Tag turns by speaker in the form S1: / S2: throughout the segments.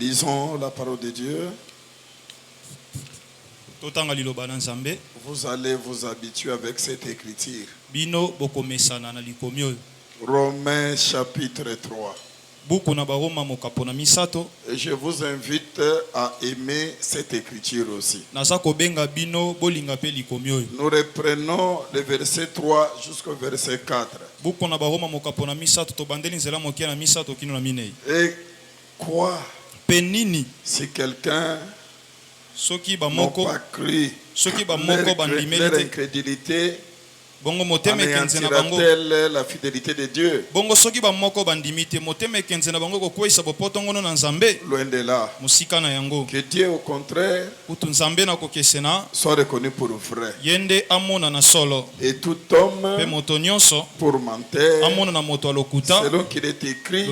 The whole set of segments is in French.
S1: Lisons la parole de Dieu. Vous allez vous habituer avec cette écriture. Romains chapitre 3. Et je vous invite à aimer cette écriture aussi. Nous reprenons le verset 3 jusqu'au verset 4. Et quoi si quelqu'un n'a pas cru, leur incrédulité anéantira-t-elle la fidélité de Dieu? Loin de là. Que Dieu au contraire soit reconnu pour vrai. Et tout homme pour menteur, selon qu'il est écrit,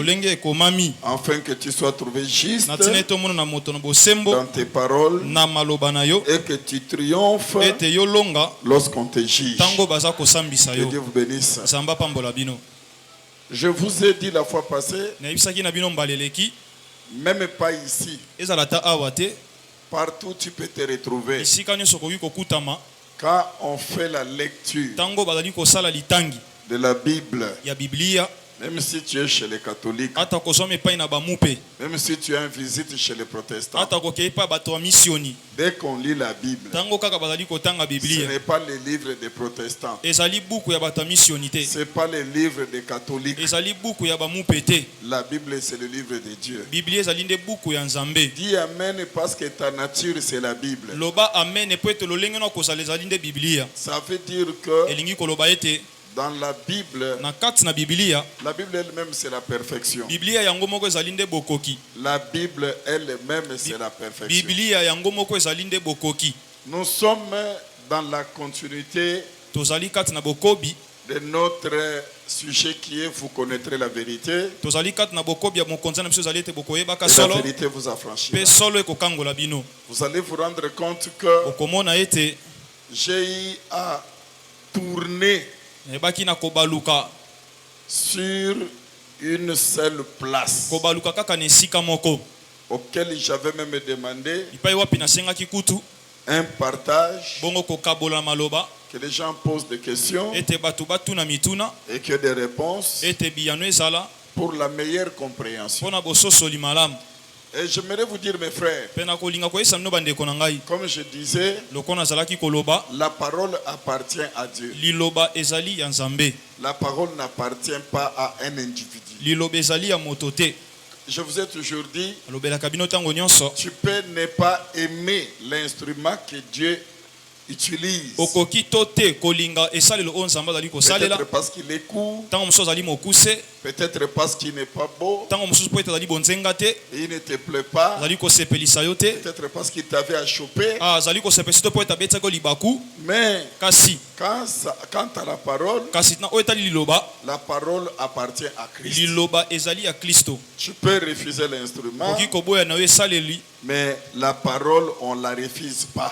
S1: afin que tu sois trouvé juste dans tes paroles et que tu triomphes lorsqu'on te juge. Que Dieu vous bénisse. Je vous ai dit la fois passée, même pas ici, partout tu peux te retrouver. Quand on fait la lecture de la Bible, même si tu es chez les catholiques, même si tu es en visite chez les protestants, dès qu'on lit la Bible, ce n'est pas les livres des protestants, ce n'est pas les livres des catholiques. La Bible, c'est le livre de Dieu. Dis Amen parce que ta nature, c'est la Bible. Ça veut dire que dans la Bible elle-même c'est la perfection. La Bible elle-même c'est la perfection. Nous sommes dans la continuité de notre sujet qui est vous connaîtrez la vérité. Et la vérité vous affranchira. Vous allez vous rendre compte que j'ai eu à tourner sur une seule place auquel j'avais même demandé un partage, que les gens posent des questions et que des réponses pour la meilleure compréhension. Et j'aimerais vous dire, mes frères, comme je disais, la parole appartient à Dieu. La parole n'appartient pas à un individu. Je vous ai toujours dit, tu peux ne pas aimer l'instrument que Dieu utilise. Peut-être parce qu'il est court, peut-être parce qu'il n'est pas beau, et il ne te plaît pas, peut-être parce qu'il t'avait à choper. Mais quant à la parole appartient à Christ. Tu peux refuser l'instrument, mais la parole on ne la refuse pas.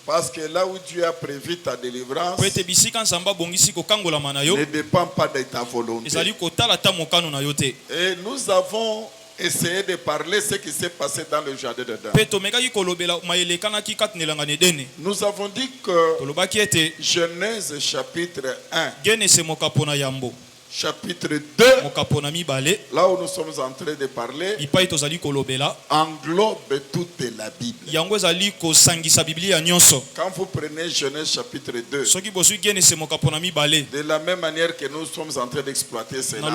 S1: Parce que là où Dieu a prévu ta délivrance ne dépend pas de ta volonté. Et nous avons essayé de parler ce qui s'est passé dans le jardin d'Éden. Nous avons dit que Genèse chapitre 1, chapitre 2, là où nous sommes en train de parler, englobe toute la Bible. Quand vous prenez Genèse chapitre 2, de la même manière que nous sommes en train d'exploiter cela,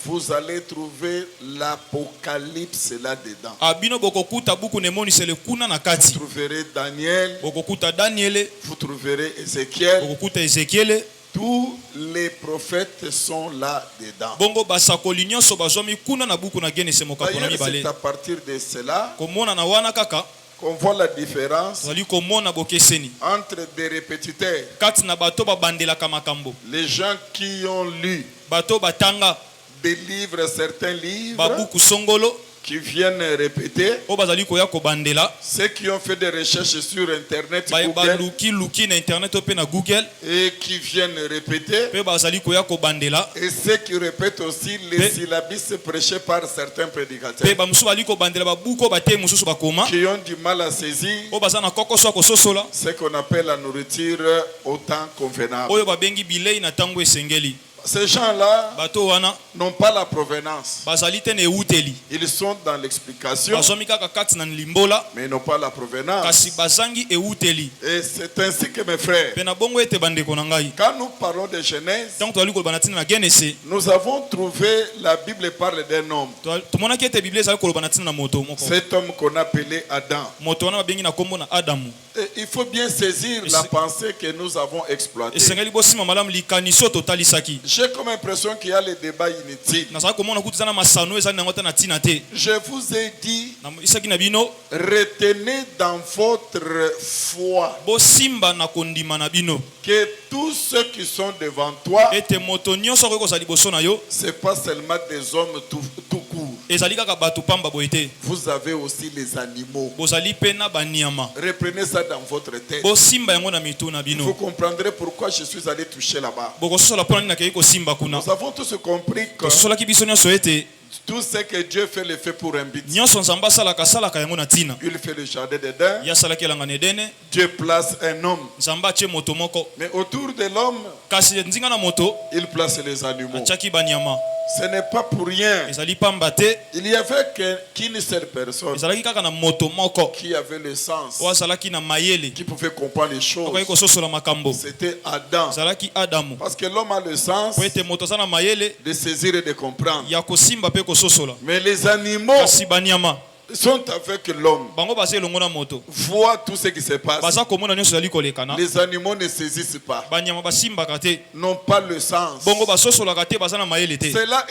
S1: vous allez trouver l'Apocalypse là-dedans. Vous trouverez Daniel, vous trouverez Ézéchiel. Tous les prophètes sont là-dedans. D'ailleurs, c'est à partir de cela qu'on voit la différence entre des répétiteurs, les gens qui ont lu des livres, certains livres,
S2: qui viennent répéter, ceux qui ont fait des recherches sur internet Google, et qui viennent répéter, et ceux qui répètent aussi les syllabus prêchés par certains prédicateurs qui ont du mal à saisir ce qu'on appelle la nourriture au temps convenable. Ces gens-là n'ont pas la provenance. Ils sont dans l'explication, mais ils n'ont pas la provenance. Et c'est ainsi que mes frères, quand nous parlons de Genèse, nous avons trouvé la Bible parle d'un homme. Cet homme qu'on appelait Adam. Et il faut bien saisir la pensée que nous avons exploitée. J'ai comme impression qu'il y a le débat inutile. Je vous ai dit, retenez dans votre foi que tous ceux qui sont devant toi, ce n'est pas seulement des hommes tout court. Vous avez aussi les animaux. Reprenez ça dans votre tête. Vous comprendrez pourquoi je suis allé toucher là-bas. Nous avons tous compris que tout ce que Dieu fait, le fait pour un but. Il fait le jardin d'Éden. Dieu place un homme. Mais autour de l'homme, il place les animaux. Ce n'est pas pour rien. Il y avait qu'une seule personne qui avait le sens, qui pouvait comprendre les choses. C'était Adam. Parce que l'homme a le sens de saisir et de comprendre. Mais les animaux sont avec l'homme, voient tout ce qui se passe. Les animaux ne saisissent pas, n'ont pas le sens. Cela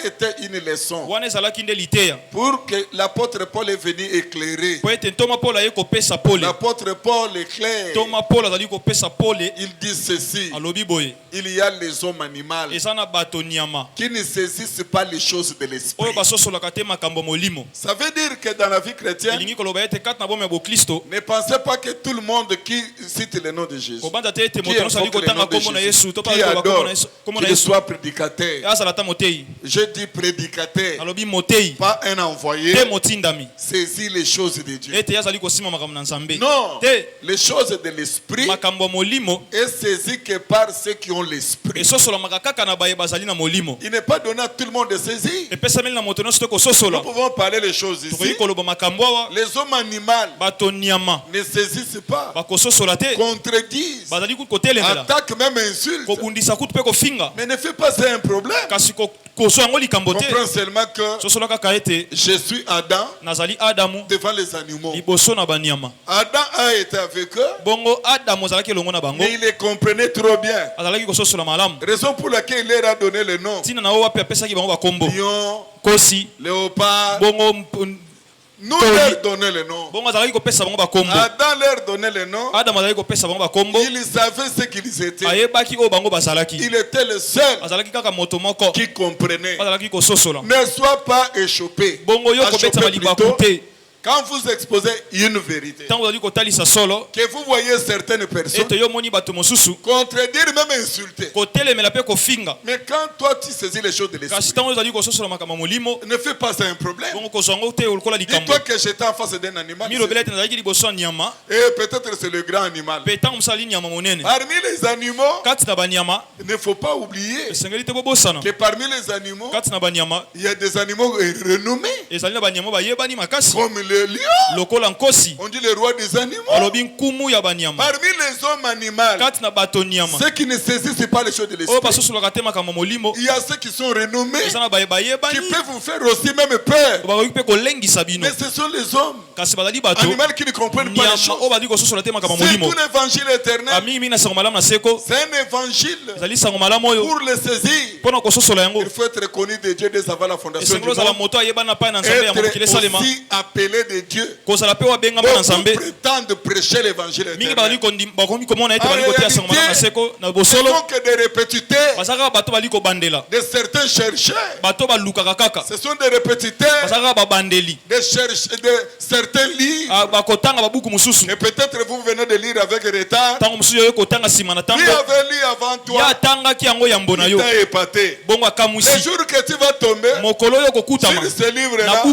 S2: était une leçon pour que l'apôtre Paul est venu éclairer. L'apôtre Paul éclaire. Il dit ceci: il y a les hommes animaux qui ne saisissent pas les choses de l'esprit. Ça veut dire que dans la vie chrétienne, ne pensez pas que tout le monde qui cite le nom de Jésus, qui adore, qu'il soit prédicateur. Je dis prédicateur, pas un envoyé, saisit les choses de Dieu. Non, les choses de l'esprit est saisi que par ceux qui ont l'esprit. Il n'est pas donné à tout le monde de saisir. Nous pouvons parler les choses ici. Les hommes animaux ne saisissent pas, contredisent, attaquent, même insultent. Mais ne fait pas ça un problème. Comprends seulement que je suis Adam devant les animaux. Adam a été avec eux, mais il les comprenait trop bien. Raison pour laquelle il leur a donné le nom. Lion, léopard. Nous leur donnons le nom. Adam leur donnait le nom. Il savait ce qu'ils étaient. Il était le seul qui comprenait. Ne sois pas échauffé. Quand vous exposez une vérité, que vous voyez certaines personnes contredire, même insulter, mais quand toi tu saisis les choses de l'esprit, ne fais pas ça un problème. Dis-toi que j'étais en face d'un animal, et peut-être c'est le grand animal. Parmi les animaux, il ne faut pas oublier que parmi les animaux, il y a des animaux renommés, comme le lion. On dit le roi des animaux. Parmi les hommes animaux, ceux qui ne saisissent pas les choses de l'esprit, il y a ceux qui sont renommés, qui peuvent vous faire aussi même peur. Mais ce sont les hommes animaux qui ne comprennent pas les choses. C'est tout l'évangile éternel. C'est un évangile. Pour le saisir, il faut être connu de Dieu dès avant la fondation du monde. Être aussi appelé appelés de Dieu, beaucoup prétendent prêcher l'évangile éternel. En réalité, ce sont que des répétiteurs, de certains chercheurs, ce sont des répétiteurs, de certains livres, et peut-être vous venez de lire avec retard. Lui avait lu avant toi, il t'a épaté. Le jour que tu vas tomber sur ce livre-là,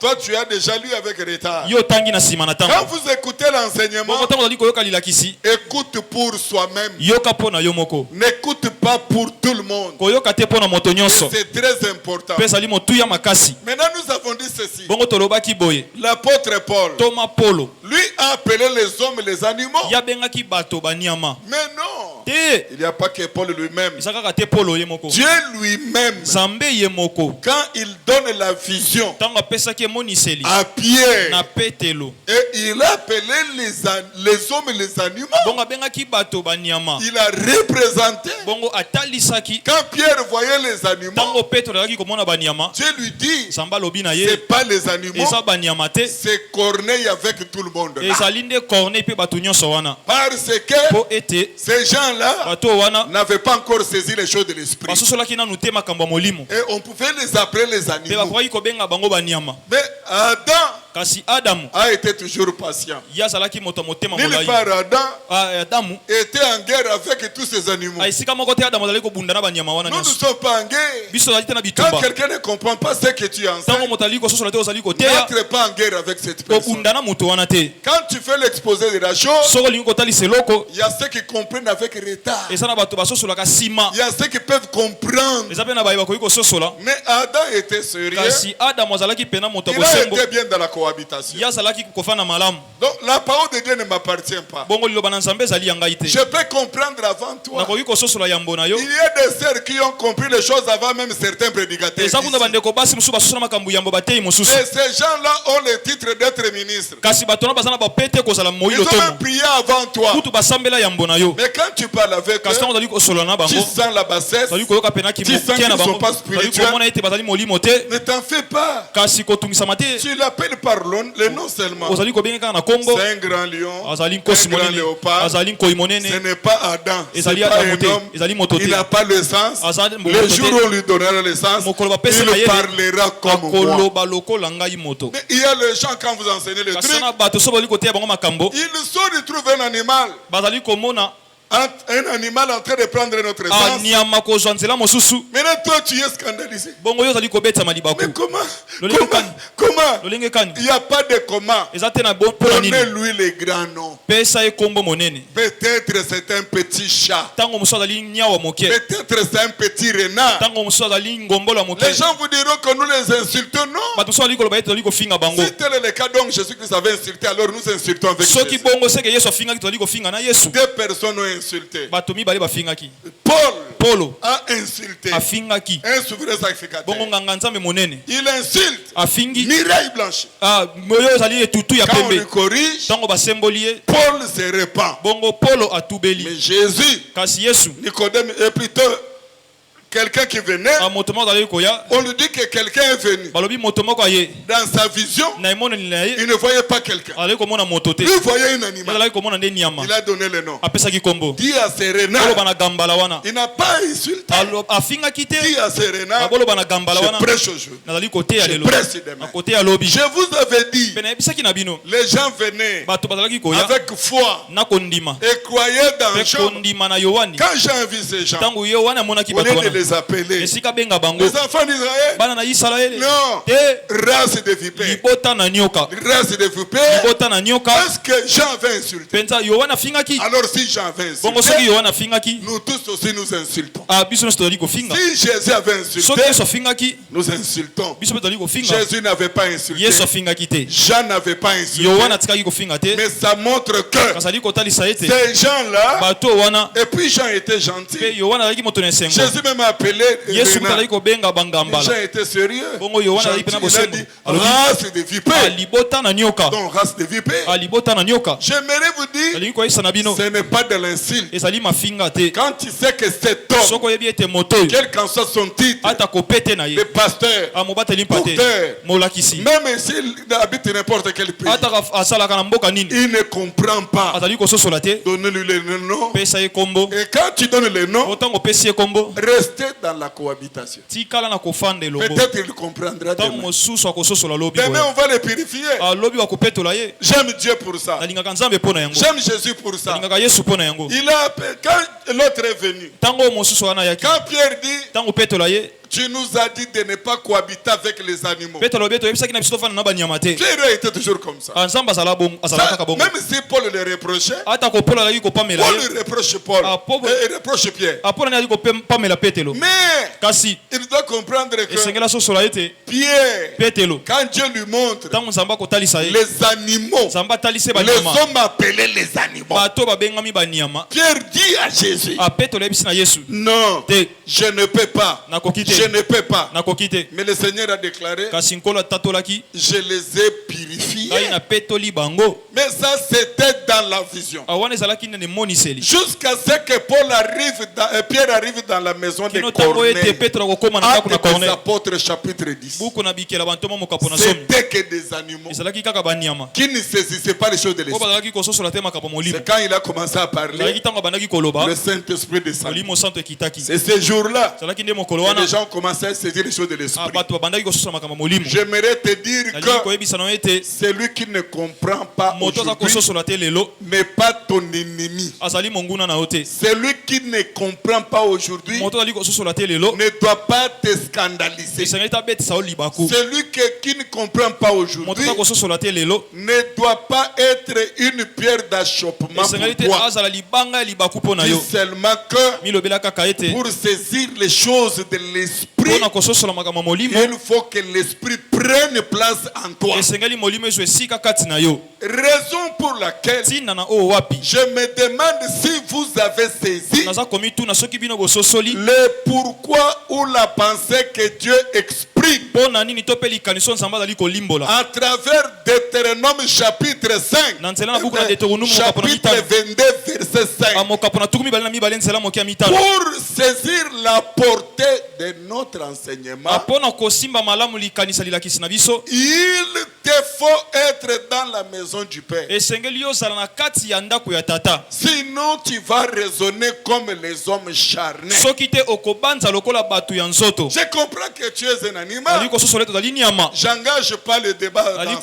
S2: toi tu as déjà lu avec retard. Quand vous écoutez l'enseignement, écoute pour soi-même. N'écoute pas pour tout le monde. C'est très important. Maintenant nous avons dit ceci. L'apôtre Paul, lui a appelé les hommes les animaux. Mais non, il n'y a pas que Paul lui-même. Dieu lui-même, quand il donne la vision à Pierre, et il a appelé les hommes et les animaux, il a représenté. Quand Pierre voyait les animaux, Dieu lui dit, c'est pas les animaux, c'est Corneille avec tout le monde là. Parce que ces gens-là n'avaient pas encore saisi les choses de l'esprit. Et on pouvait les appeler les animaux. Mais Adam a été toujours patient. Nulle part Adam était en guerre avec tous ces animaux. Nous ne sommes pas en guerre. Quand quelqu'un ne comprend pas ce que tu enseignes, n'entre pas en guerre avec cette personne. Quand tu fais l'exposé de la chose, il y a ceux qui comprennent avec retard. Il y a ceux qui peuvent comprendre. Mais Adam était sérieux. Il a été bien dans la cohabitation. Donc la parole de Dieu ne m'appartient pas. Je peux comprendre avant toi. Il y a des sœurs qui ont compris les choses avant même certains prédicateurs. Et ces gens-là ont le titre d'être ministres. Ils ont même prié avant toi. Mais quand tu parles avec eux, tu sens la bassesse, tu sens qu'ils ne sont pas spirituels. Ne t'en fais pas. Tu l'appelles par le nom seulement. C'est un grand lion, un grand léopard. Ce n'est pas Adam, ce n'est pas un homme. Il n'a pas le sens. Le jour où on lui donnera le sens, il parlera comme moi. Mais il y a les gens, quand vous enseignez le truc, ils sont de trouver un animal. Un animal en train de prendre notre essence. Maintenant toi tu es scandalisé. Mais comment il n'y a pas de comment. Donnez-lui les grands noms. Peut-être c'est un petit chat. Peut-être c'est un petit renard. Les gens vous diront que nous les insultons. Non. Si tel est le cas, donc Jésus-Christ avait insulté, alors nous insultons avec Jésus. Deux personnes ont insulté. Paul a insulté un souverain sacrificateur. Il insulte Mireille Blanche. Quand on lui corrige, Paul se répand. Mais Jésus, Nicodème est plutôt quelqu'un qui venait, on lui dit que quelqu'un est venu. Dans sa vision, il ne voyait pas quelqu'un. Il voyait un animal. Il a donné le nom. Dis à ces renards, il n'a pas insulté. Dis à ces renards, je prêche aujourd'hui. Je prêche demain. Je vous avais dit, les gens venaient avec foi et croyaient dans Jean. Quand Jean a vu ces gens, au lieu de les appeler les enfants d'Israël, non, race de vipères, race de vipères. Est-ce que Jean avait insulté? Alors si Jean avait insulté, nous tous aussi nous insultons. Si Jésus avait insulté, nous insultons. Jésus n'avait pas insulté, Jean n'avait pas insulté, mais ça montre que ces gens-là, et puis Jean était gentil. Jésus même a appelé Rena, les gens étaient sérieux. Il a dit race de vipères. Donc race de vipères. J'aimerais vous dire, ce n'est pas de l'insulte. Quand tu sais que cet homme, quel qu'en soit son titre, le pasteur, docteur, même s'il habite n'importe quel pays, il ne comprend pas. Donnez-lui le nom. Et quand tu donnes le nom, restez dans la cohabitation. Peut-être il comprendra demain. Demain on va le purifier. J'aime Dieu pour ça. J'aime Jésus pour ça. Il a, quand l'autre est venu, quand Pierre dit, tu nous as dit de ne pas cohabiter avec les animaux. Pierre était toujours comme ça. Même si Paul le reprochait, Paul le reproche Paul. Il reproche Pierre. Mais il doit comprendre que Pierre, quand Dieu lui montre les animaux, les hommes appelés les animaux, Pierre dit à Jésus, non, je ne peux pas. Je ne peux pas. Mais le Seigneur a déclaré, je les ai purifiés. Mais ça c'était dans la vision. Jusqu'à ce que Pierre arrive dans la maison de Corneille. Actes des Apôtres chapitre 10. C'était que des animaux qui ne saisissaient pas les choses de l'esprit. C'est quand il a commencé à parler, le Saint-Esprit descend. C'est ce jour-là que les gens commencé à saisir les choses de l'esprit. J'aimerais te dire que celui qui ne comprend pas aujourd'hui n'est pas ton ennemi. Celui qui ne comprend pas aujourd'hui ne doit pas te scandaliser. Celui qui ne comprend pas aujourd'hui ne doit pas être une pierre d'achoppement pour toi. Dis seulement que pour saisir les choses de l'esprit, il faut que l'esprit prenne place en toi. Raison pour laquelle je me demande si vous avez saisi le pourquoi ou la pensée que Dieu exprime à travers Deutéronome chapitre 5, chapitre 22 verset 5, pour saisir la portée de notre enseignement. Il te faut être dans la maison du Père. Sinon tu vas raisonner comme les hommes charnés. Je comprends que tu es un animal. J'engage pas le débat non,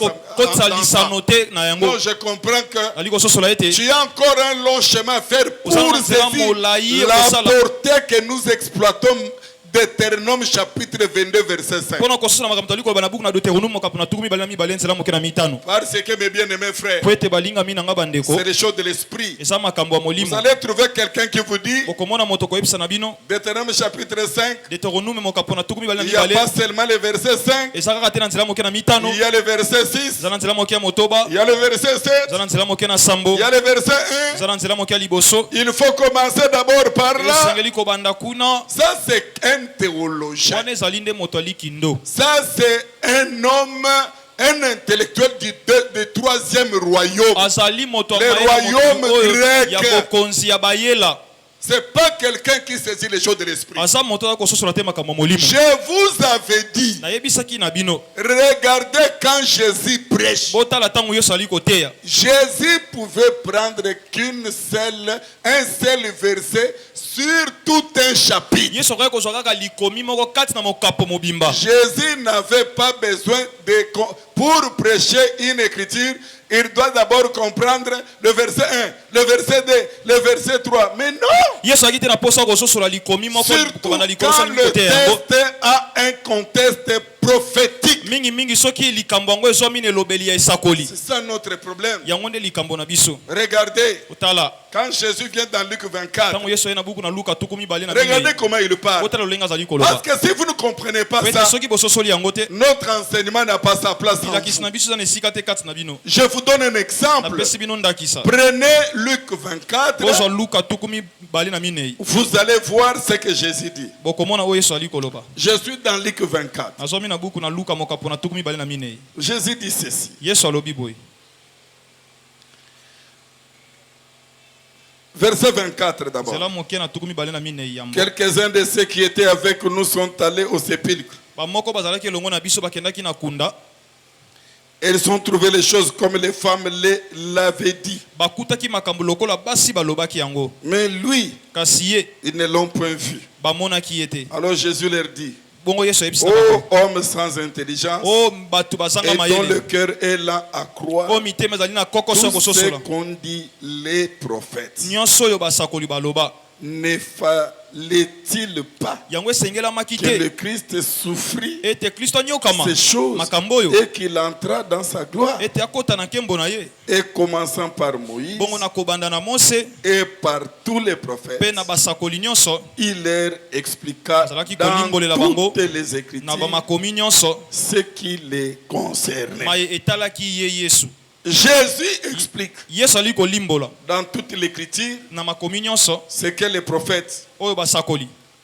S2: je comprends que tu as encore un long chemin à faire pour saisir la portée que nous exploitons. Deutéronome chapitre 22 verset 5. Parce que mes bien-aimés frères, c'est les choses de l'esprit. Vous allez trouver quelqu'un qui vous dit, Deutéronome chapitre 5, il n'y a pas seulement le verset 5, il y a le verset 6, il y a le verset 7, il y a le verset 1. Il faut commencer d'abord par là. Ça c'est un théologien. Ça c'est un homme, un intellectuel du troisième royaume. Le royaume grec. C'est pas quelqu'un qui saisit les choses de l'esprit. Je vous avais dit, regardez quand Jésus prêche. Jésus pouvait prendre un seul verset sur tout un chapitre. Jésus n'avait pas besoin pour prêcher une écriture. Il doit d'abord comprendre le verset 1, le verset 2, le verset 3. Mais non! Surtout quand le texte a un contexte prophétique. C'est ça notre problème. Regardez. Quand Jésus vient dans Luc 24, regardez comment il parle. Parce que si vous ne comprenez pas ça, notre enseignement n'a pas sa place en vous. Je vous donne un exemple. Prenez Luc 24. Vous allez voir ce que Jésus dit. Je suis dans Luc 24. Jésus dit ceci. Verset 24 d'abord. Quelques-uns de ceux qui étaient avec nous sont allés au sépulcre. Ils ont trouvé les choses comme les femmes l'avaient dit. Mais lui, ils ne l'ont point vu. Alors Jésus leur dit: ô hommes sans intelligence, et dont le cœur est lent à croire tout ce qu'ont dit les prophètes, ne fallait-il pas que le Christ souffrit ces choses et qu'il entra dans sa gloire? Et commençant par Moïse et par tous les prophètes, il leur expliqua dans toutes les Écritures ce qui les concernait. Jésus explique dans toute l'écriture ce que les prophètes,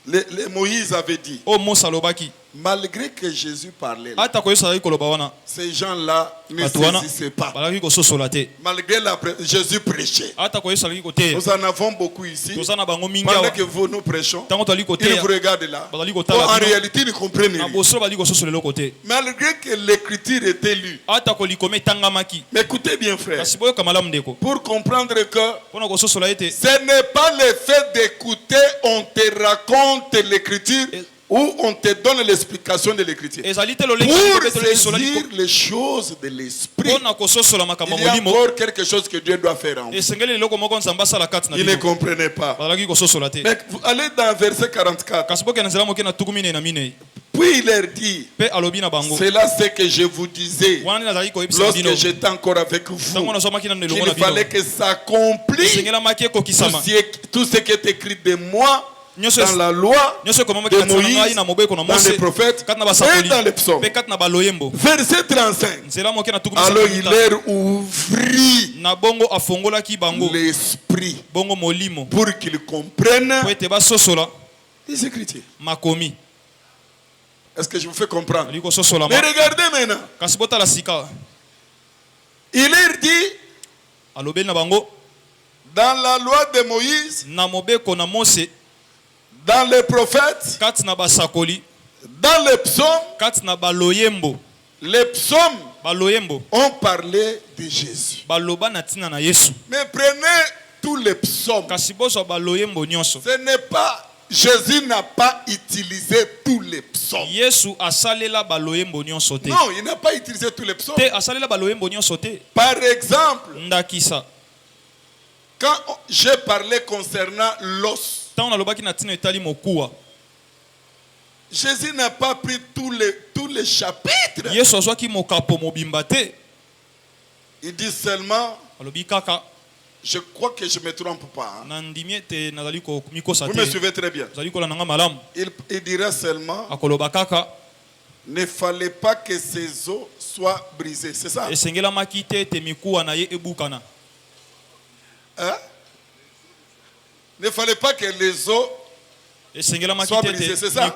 S2: les Moïse avait dit. Malgré que Jésus parlait là, ces gens-là ne saisissaient pas. Malgré Jésus prêchait. Nous en avons beaucoup ici. Pendant que nous prêchons, ils vous regardent là. En réalité, ils ne comprennent rien. Malgré que l'écriture était lue. Mais écoutez bien, frère. Pour comprendre que ce n'est pas le fait d'écouter, on te raconte l'écriture, où on te donne l'explication de l'écriture. Pour saisir les choses de l'esprit, il y a encore quelque chose que Dieu doit faire en vous. Il ne comprenait pas. Mais allez dans verset 44. Puis il leur dit: c'est là ce que je vous disais lorsque j'étais encore avec vous, qu'il fallait que s'accomplisse tout ce qui est écrit de moi dans la loi de Moïse, dans les prophètes et dans les psaumes. Verset 35. Alors il leur ouvrit l'esprit pour qu'ils comprennent les Écritures. Est-ce que je vous fais comprendre? Mais regardez maintenant. Il leur dit: dans la loi de Moïse, dans les prophètes, dans les psaumes, les psaumes ont parlé de Jésus. Mais prenez tous les psaumes. Ce n'est pas, Jésus n'a pas utilisé tous les psaumes. Non, il n'a pas utilisé tous les psaumes. Par exemple, quand j'ai parlé concernant l'os, Jésus n'a pas pris tous les chapitres. Il dit seulement, je crois que je ne me trompe pas. Vous me suivez très bien. Il dirait seulement, ne fallait pas que ces os soient brisés. C'est ça? Hein? Ne fallait pas que les os soient brisés, c'est ça?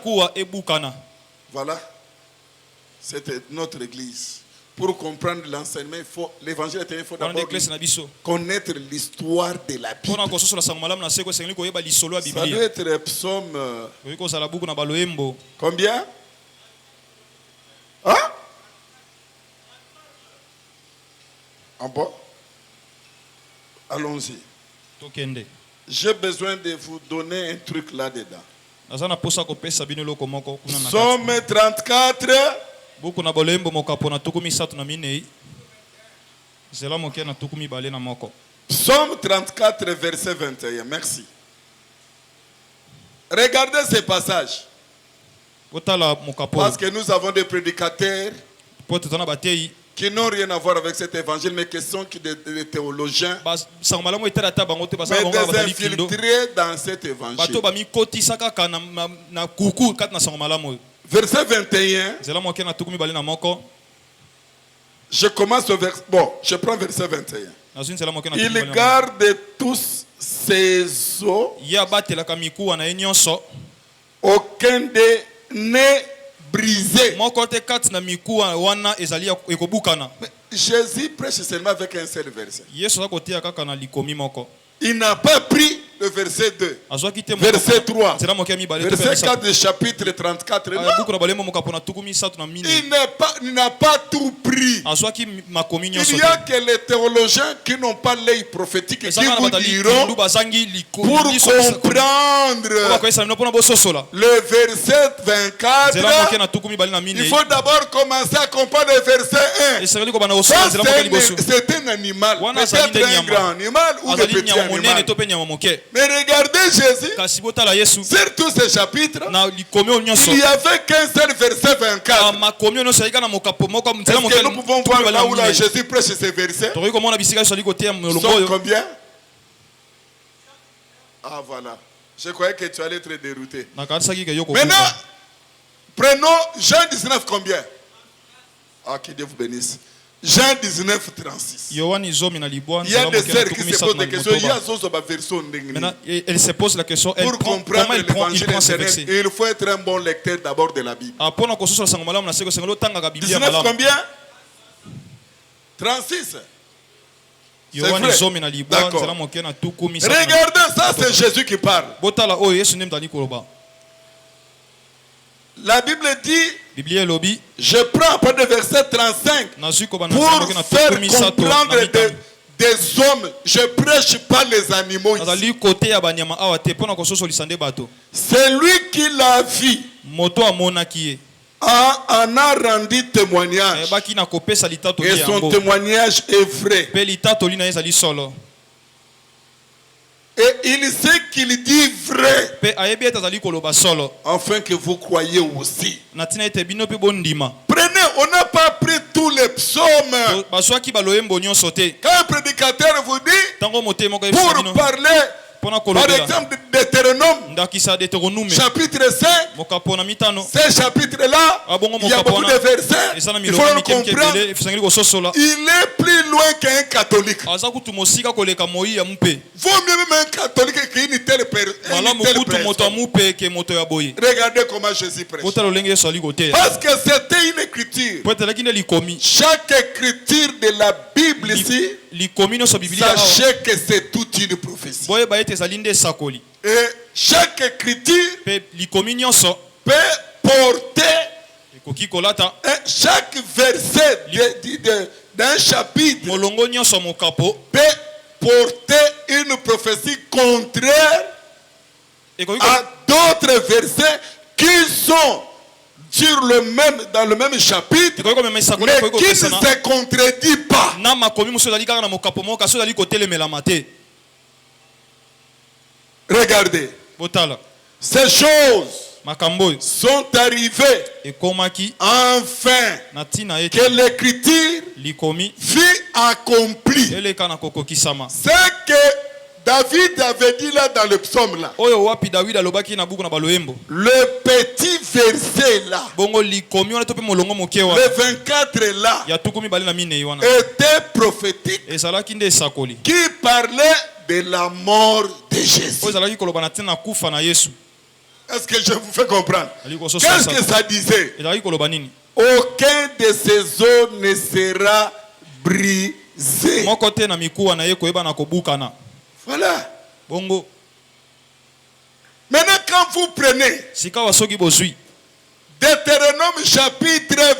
S2: Voilà. C'était notre église. Pour comprendre l'enseignement, l'évangile, il faut d'abord connaître l'histoire de la Bible. Ça doit être psaume. Combien? Hein? En bas? Allons-y. J'ai besoin de vous donner un truc là-dedans. Psaume 34. Psaume 34, verset 21. Merci. Regardez ce passage. Parce que nous avons des prédicateurs qui n'ont rien à voir avec cet évangile, mais qui sont des théologiens, mais des infiltrés dans cet évangile. Verset 21. Je commence au verset. Bon, je prends verset 21. Il garde tous ses os. Aucun des n'est brisé. Jésus prêche seulement avec un seul verset. Il n'a pas pris le verset 2, verset 3, verset 4 du chapitre 34. Il n'a pas tout pris. Il y a que les théologiens qui n'ont pas l'œil prophétique qui vous diront pour comprendre le verset 24. Il faut d'abord commencer à comprendre le verset 1. C'est un animal, peut-être un grand animal ou des petits animaux. Mais regardez Jésus, sur tous ces chapitres, il n'y avait qu'un seul verset 24. Est-ce que nous pouvons voir là où Jésus prêche ces versets? Sont combien? Ah voilà. Je croyais que tu allais être dérouté. Maintenant, prenons Jean 19 combien? Ah, que Dieu vous bénisse. Jean 19, 36. Il y a des sœurs qui se posent des questions.
S1: Elle se pose la question.
S2: Pour comprendre l'évangile éternel, il faut être un bon lecteur d'abord de la Bible. 19 combien? 36. C'est vrai. D'accord. Regardez ça, c'est Jésus qui parle. La Bible dit, je prends après le verset 35 pour faire comprendre des hommes. Je ne prêche pas les animaux ici. C'est lui qui l'a vu en a rendu témoignage. Et son témoignage est vrai. Et il sait qu'il dit vrai, afin que vous croyez aussi. Prenez, on n'a pas pris tous les psaumes. Quand un prédicateur vous dit, pour parler, par exemple, Deutéronome, chapitre 5, ces chapitres-là, il y a beaucoup de versets, il faut le comprendre. Il est plus loin qu'un catholique. Vaut mieux même un catholique qu'une telle personne. Regardez comment Jésus prêche. Parce que c'était une écriture. Chaque écriture de la Bible ici, sachez que c'est toute une prophétie. Et chaque écriture peut porter chaque verset d'un chapitre peut porter une prophétie contraire à d'autres versets qui sont dans le même chapitre, mais qui ne se contredit pas. Regardez. Ces choses sont arrivées enfin que l'écriture fut accomplie. Ce que David avait dit là dans le psaume là, le petit verset là, le 24 là, était prophétique, qui parlait de la mort de Jésus. Est-ce que je vous fais comprendre? Qu'est-ce que ça disait? Aucun de ces os ne sera brisé. Voilà. Maintenant, quand vous prenez Deutéronome chapitre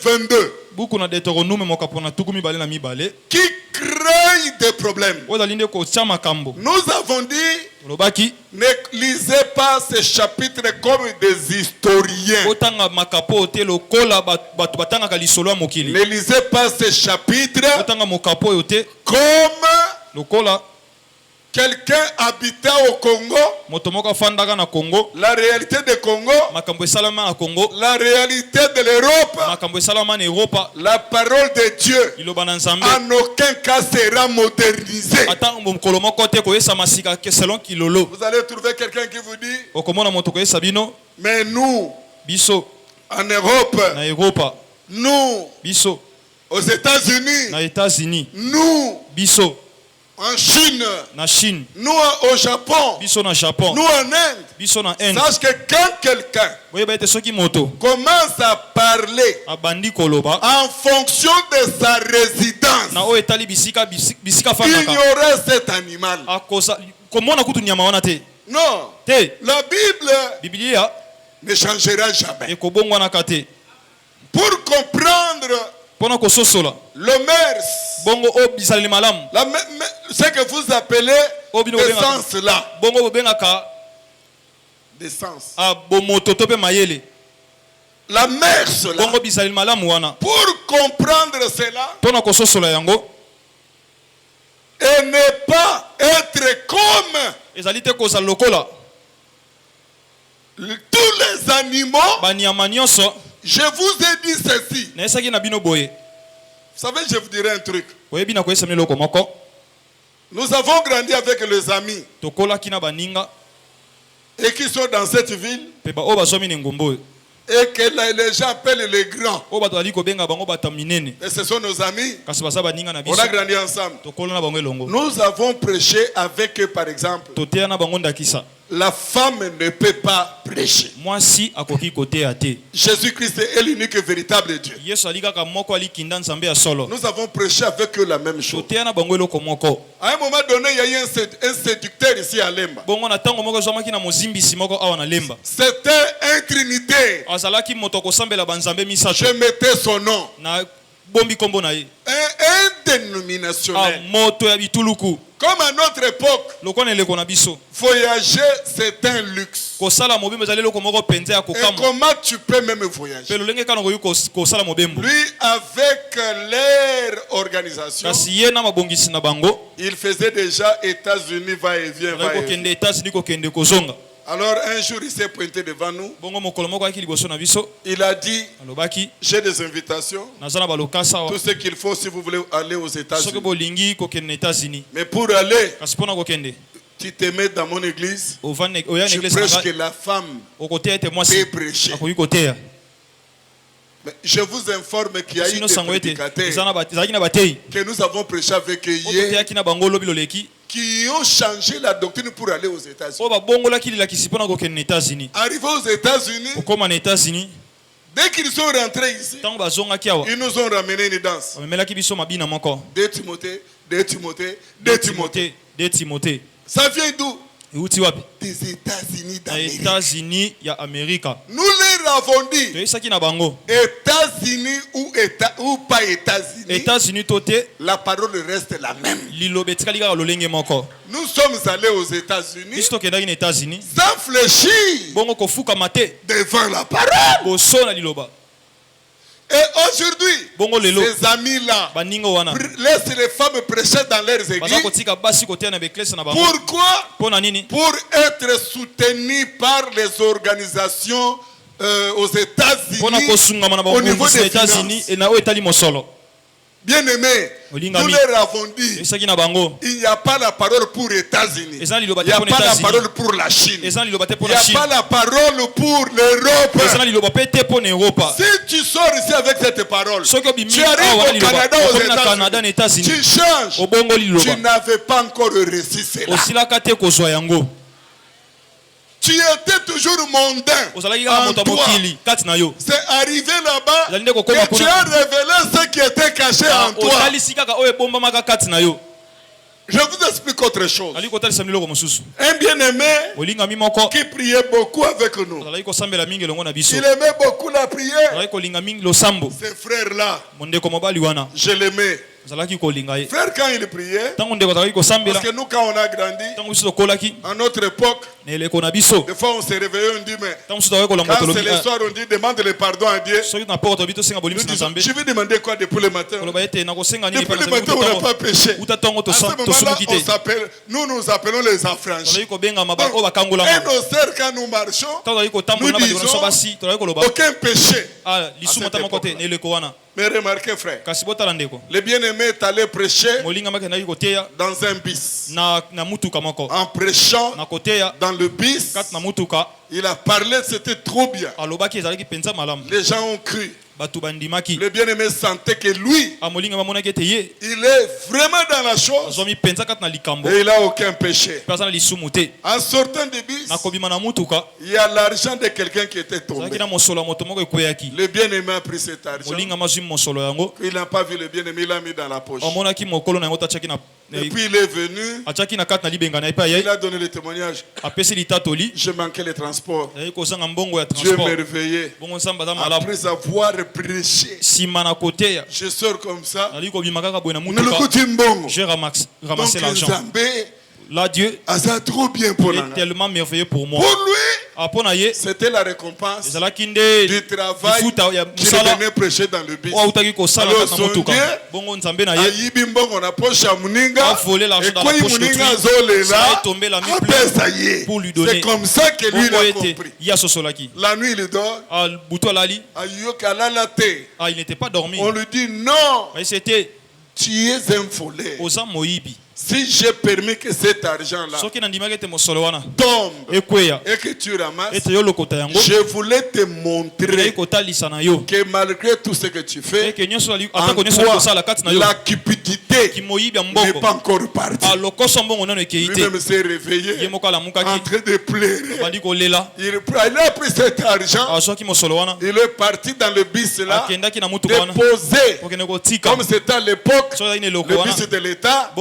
S2: 22, qui crée des problèmes. Nous avons dit, ne lisez pas ces chapitres comme des historiens. Ne lisez pas ces chapitres comme quelqu'un habitait au Congo, la réalité du Congo, la réalité de l'Europe, la parole de Dieu en aucun cas sera modernisée. Vous allez trouver quelqu'un qui vous dit, mais nous, en Europe, nous, aux États-Unis, nous, en Chine, nous au Japon, nous en Inde. Sache que quand quelqu'un commence à parler en fonction de sa résidence, il y aura cet animal. Non, la Bible ne changera jamais. Pour comprendre le MERS, ce que vous appelez l'essence là, d'essence, la MERS là, pour comprendre cela et ne pas être comme tous les animaux. Je vous ai dit ceci. Vous savez, je vous dirai un truc. Nous avons grandi avec les amis et qui sont dans cette ville et que les gens appellent les grands. Et ce sont nos amis. On a grandi ensemble. Nous avons prêché avec eux, par exemple. La femme ne peut pas prêcher. Jésus-Christ est l'unique et véritable Dieu. Nous avons prêché avec eux la même chose. À un moment donné, il y a eu un séducteur ici à Lemba. C'était un trinitaire. Je mettais son nom. Un dénominationnel. Comme à notre époque, voyager c'est un luxe. Et comment tu peux même voyager? Lui, avec leur organisation, il faisait déjà États-Unis va-et-vient. Alors un jour il s'est pointé devant nous. Il a dit, j'ai des invitations, tout ce qu'il faut si vous voulez aller aux États-Unis. Mais pour aller, tu te mets dans mon église, tu prêches que la femme peut prêcher. Mais je vous informe qu'il y a eu des prédicateurs que nous avons prêché avec eux hier, qui ont changé la doctrine pour aller aux États-Unis. Arrivés aux États-Unis, dès qu'ils sont rentrés ici, ils nous ont ramené une danse. 2 Timothée, 2 Timothée, 2 Timothée. Ça vient d'où? Des États-Unis d'Amérique. Nous leur avons dit, États-Unis ou pas États-Unis, la parole reste la même. Nous sommes allés aux États-Unis sans fléchir devant la parole. Et aujourd'hui, ces amis-là laissent les femmes prêcher dans leurs églises. Pourquoi? Pour être soutenus par les organisations aux États-Unis au niveau des finances. Bien-aimés, nous leur avons dit, il n'y a pas la parole pour les États-Unis, il n'y a pas la parole pour la Chine, il n'y a pas la parole pour l'Europe. Si tu sors ici avec cette parole, tu arrives au Canada, aux États-Unis, tu changes, tu n'avais pas encore reçu cela. Tu étais toujours mondain en toi. C'est arrivé là-bas et tu as révélé ce qui était caché en toi. Je vous explique autre chose. Un bien-aimé qui priait beaucoup avec nous. Il aimait beaucoup la prière. Ce frère-là, je l'aimais. Frère, quand il priait, parce que nous, quand on a grandi, à notre époque, des fois on se réveillait, on dit, mais quand c'est le soir, on dit, demande le pardon à Dieu. Je vais demander quoi depuis le matin? Depuis le matin, on n'a pas péché. À ce moment-là, nous appelons les affranchis. Et nos sœurs, quand nous marchons, nous disons, aucun péché. Mais remarquez, frère, le bien-aimé est allé prêcher dans un bis. En prêchant dans le bis, il a parlé, c'était trop bien. Les gens ont cru. Le bien-aimé sentait que lui, il est vraiment dans la chose et il n'a aucun péché. En sortant du bus, il y a l'argent de quelqu'un qui était tombé. Le bien-aimé a pris cet argent. Il n'a pas vu le bien-aimé, il l'a mis dans la poche. Et puis il est venu, il a donné le témoignage. Je manquais le transport. Dieu merveilleux. Après avoir prêché, je sors comme ça.
S1: J'ai ramassé l'argent. Là, Dieu est tellement merveilleux pour moi.
S2: Pour lui, c'était la récompense du travail qu'il venait prêcher dans le bus. Alors son Dieu a volé l'argent dans la poche de
S1: c'est
S2: comme ça que lui l'a compris. La nuit il dort.
S1: Il n'était pas dormi.
S2: On lui dit non,
S1: tu
S2: es un voleur. Si j'ai permis que cet argent-là tombe et que tu ramasses, je voulais te montrer que malgré tout ce que tu fais, en toi, la cupidité n'est pas encore partie. Lui-même s'est réveillé en train de pleurer. Il a pris cet argent, il est parti dans le bus là, déposé, comme c'était à l'époque, le bus de l'État.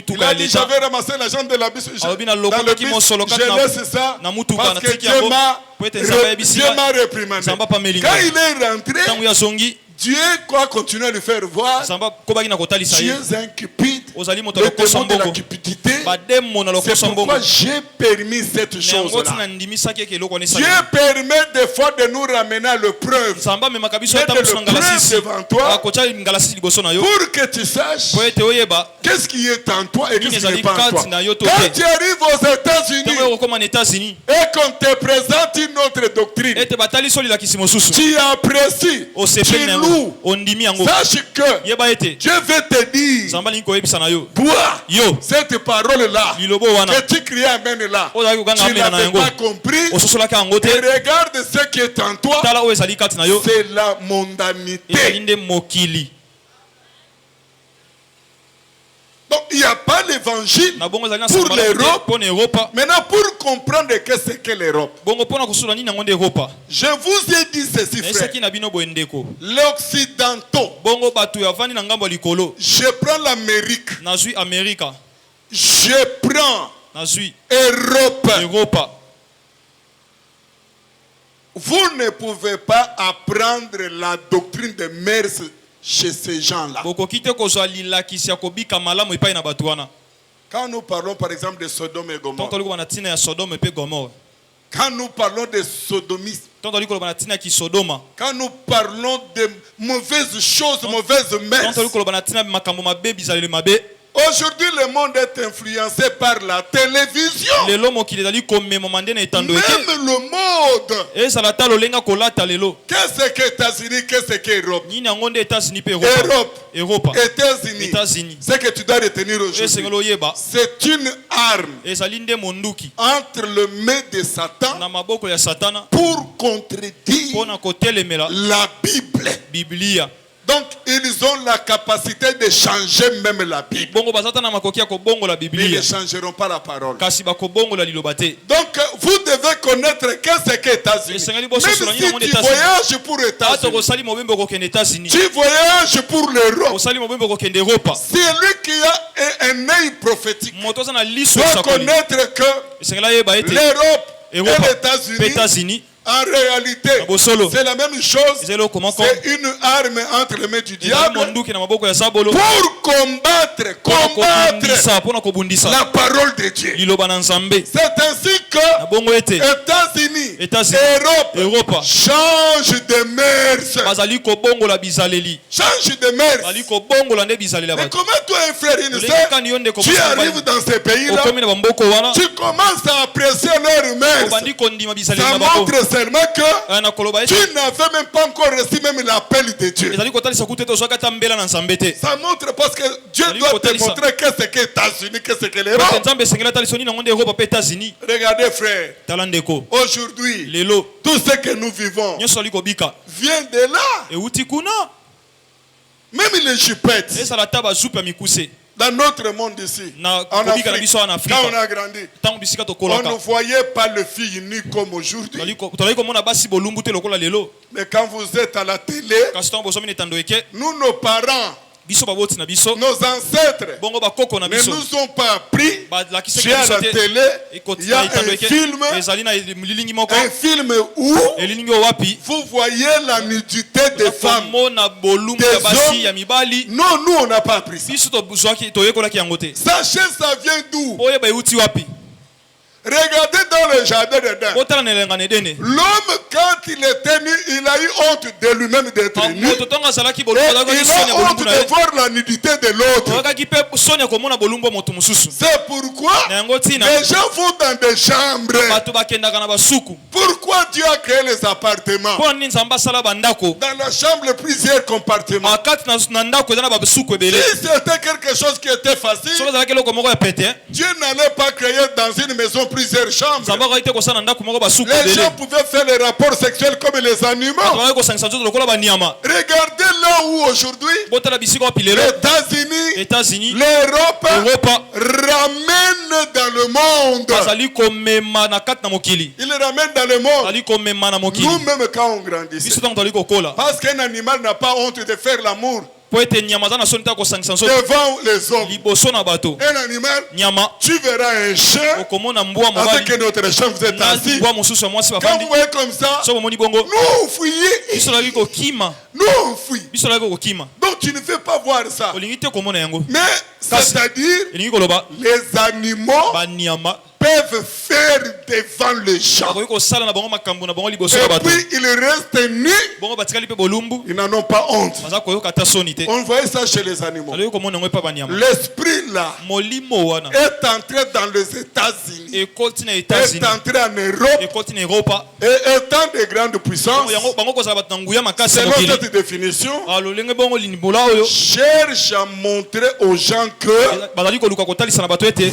S2: Il a dit, j'avais ramassé l'argent de la bus. Dans le bus, je laisse ça parce que Dieu m'a réprimandé. Quand il est rentré, Dieu quoi continuer à lui faire voir. Tu es un cupide. Le démon de la cupidité. C'est pourquoi j'ai permis cette chose-là. Dieu permet des fois de nous ramener à l'épreuve. Mettre l'épreuve devant toi pour que tu saches qu'est-ce qui est en toi et qu'est-ce qui n'est pas en toi. Quand tu arrives aux États-Unis et qu'on te présente une autre doctrine, tu apprécies, tu loues. Sache que Dieu veut te dire, bois cette parole-là que tu cries amen là, tu ne l'avais pas compris, et regarde ce qui est en toi, c'est la mondanité. Donc il n'y a pas l'évangile pour l'Europe. Maintenant pour comprendre ce qu'est l'Europe, je vous ai dit ceci, frère. L'Occidentaux, je prends l'Amérique, je prends Europe. Vous ne pouvez pas apprendre la doctrine de mers chez ces gens-là. Quand nous parlons par exemple de Sodome et Gomorrhe, quand nous parlons de sodomisme, quand nous parlons de mauvaises choses, mauvaises mœurs, aujourd'hui, le monde est influencé par la télévision. Même le mode. Qu'est-ce que États-Unis, qu'est-ce que Europe? Europe, États-Unis. Ce que tu dois retenir aujourd'hui, c'est une arme entre le main de Satan pour contredire la Bible. Donc, ils ont la capacité de changer même la Bible. Mais ils ne changeront pas la parole. Donc, vous devez connaître qu'est-ce qu'est États-Unis. Même si tu voyages pour États-Unis, tu voyages pour l'Europe. C'est lui qui a un œil prophétique. Doit connaître que l'Europe et les États-Unis En réalité, c'est la même chose. C'est une arme entre les mains du diable pour combattre la parole de Dieu. C'est ainsi que États-Unis, Europe change de mœurs. Change de mœurs. Mais comment toi, un frère, une sœur, tu arrives dans ces pays-là, tu commences à apprécier leurs mœurs. Ça montre seulement que tu n'avais même pas encore reçu même l'appel de Dieu. Ça montre parce que Dieu doit te montrer qu'est-ce que les États-Unis, qu'est-ce que l'Europe. Regardez frère, aujourd'hui, tout ce que nous vivons vient de là. Même les chupettes. Dans notre monde ici, en Afrique, quand on a grandi, on ne voyait pas le fille nue comme aujourd'hui. Mais quand vous êtes à la télé, nous, nos parents, nos ancêtres ne nous ont pas appris. Chez la télé, il y a un film où vous voyez la nudité des femmes, des hommes. Non, nous on n'a pas appris ça. Sachez, ça vient d'où? Regardez dans le jardin d'Éden. L'homme, quand il était nu, il a eu honte de lui-même d'être nu. Et il a honte de voir la nudité de l'autre. C'est pourquoi les gens vont dans des chambres. Pourquoi Dieu a créé les appartements? Dans la chambre, plusieurs compartiments. Si c'était quelque chose qui était facile, Dieu n'allait pas créer dans une maison plusieurs chambres. Les gens pouvaient faire les rapports sexuels comme les animaux. Regardez là où aujourd'hui les États-Unis, l'Europe ramènent dans le monde. Ils ramènent dans le monde. Nous-mêmes quand on grandit. Parce qu'un animal n'a pas honte de faire l'amour devant les hommes. Un animal, tu verras un chien avec notre chien, vous êtes assis. Quand vous voyez comme ça, nous fuyons. Nous on fuit. Donc tu ne veux pas voir ça. Mais c'est-à-dire les animaux peuvent faire devant les gens. Et puis ils restent nus. Ils n'en ont pas honte. On voit ça chez les animaux. L'esprit là est entré dans les États-Unis, est entré en Europe, et étant de grandes puissances. Selon cette définition, cherche à montrer aux gens que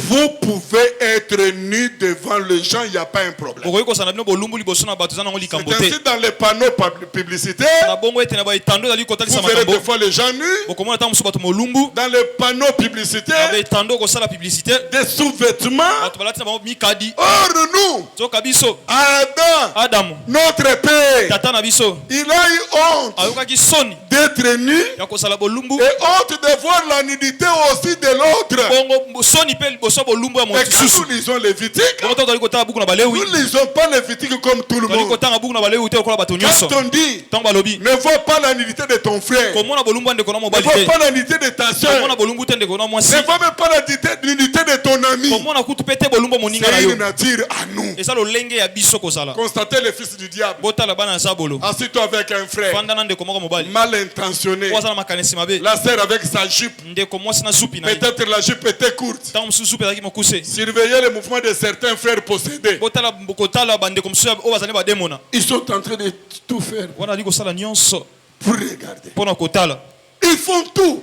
S2: vous pouvez être nu devant les gens, il n'y a pas un problème. C'est ainsi dans les panneaux publicitaires. Vous verrez des fois les gens nus. Dans les panneaux publicitaires, des sous-vêtements. Or nous, Adam, notre père, il a eu honte d'être nu et honte de voir la nudité aussi de l'autre. Et quand nous lisons Lévitique, nous ne lisons pas Lévitique comme tout le monde. Quand on dit ne vois pas la nudité de ton frère, ne vois pas la nudité de ta soeur, ne vois même pas la nudité de ton ami, c'est une nature à nous. Constatez le fils du diable. Assis-toi avec un frère mal intentionné, la sœur avec sa jupe, peut-être la jupe était courte. Surveillez le mouvement de certains frères possédés. Ils sont en train de tout faire pour regarder. Ils font tout.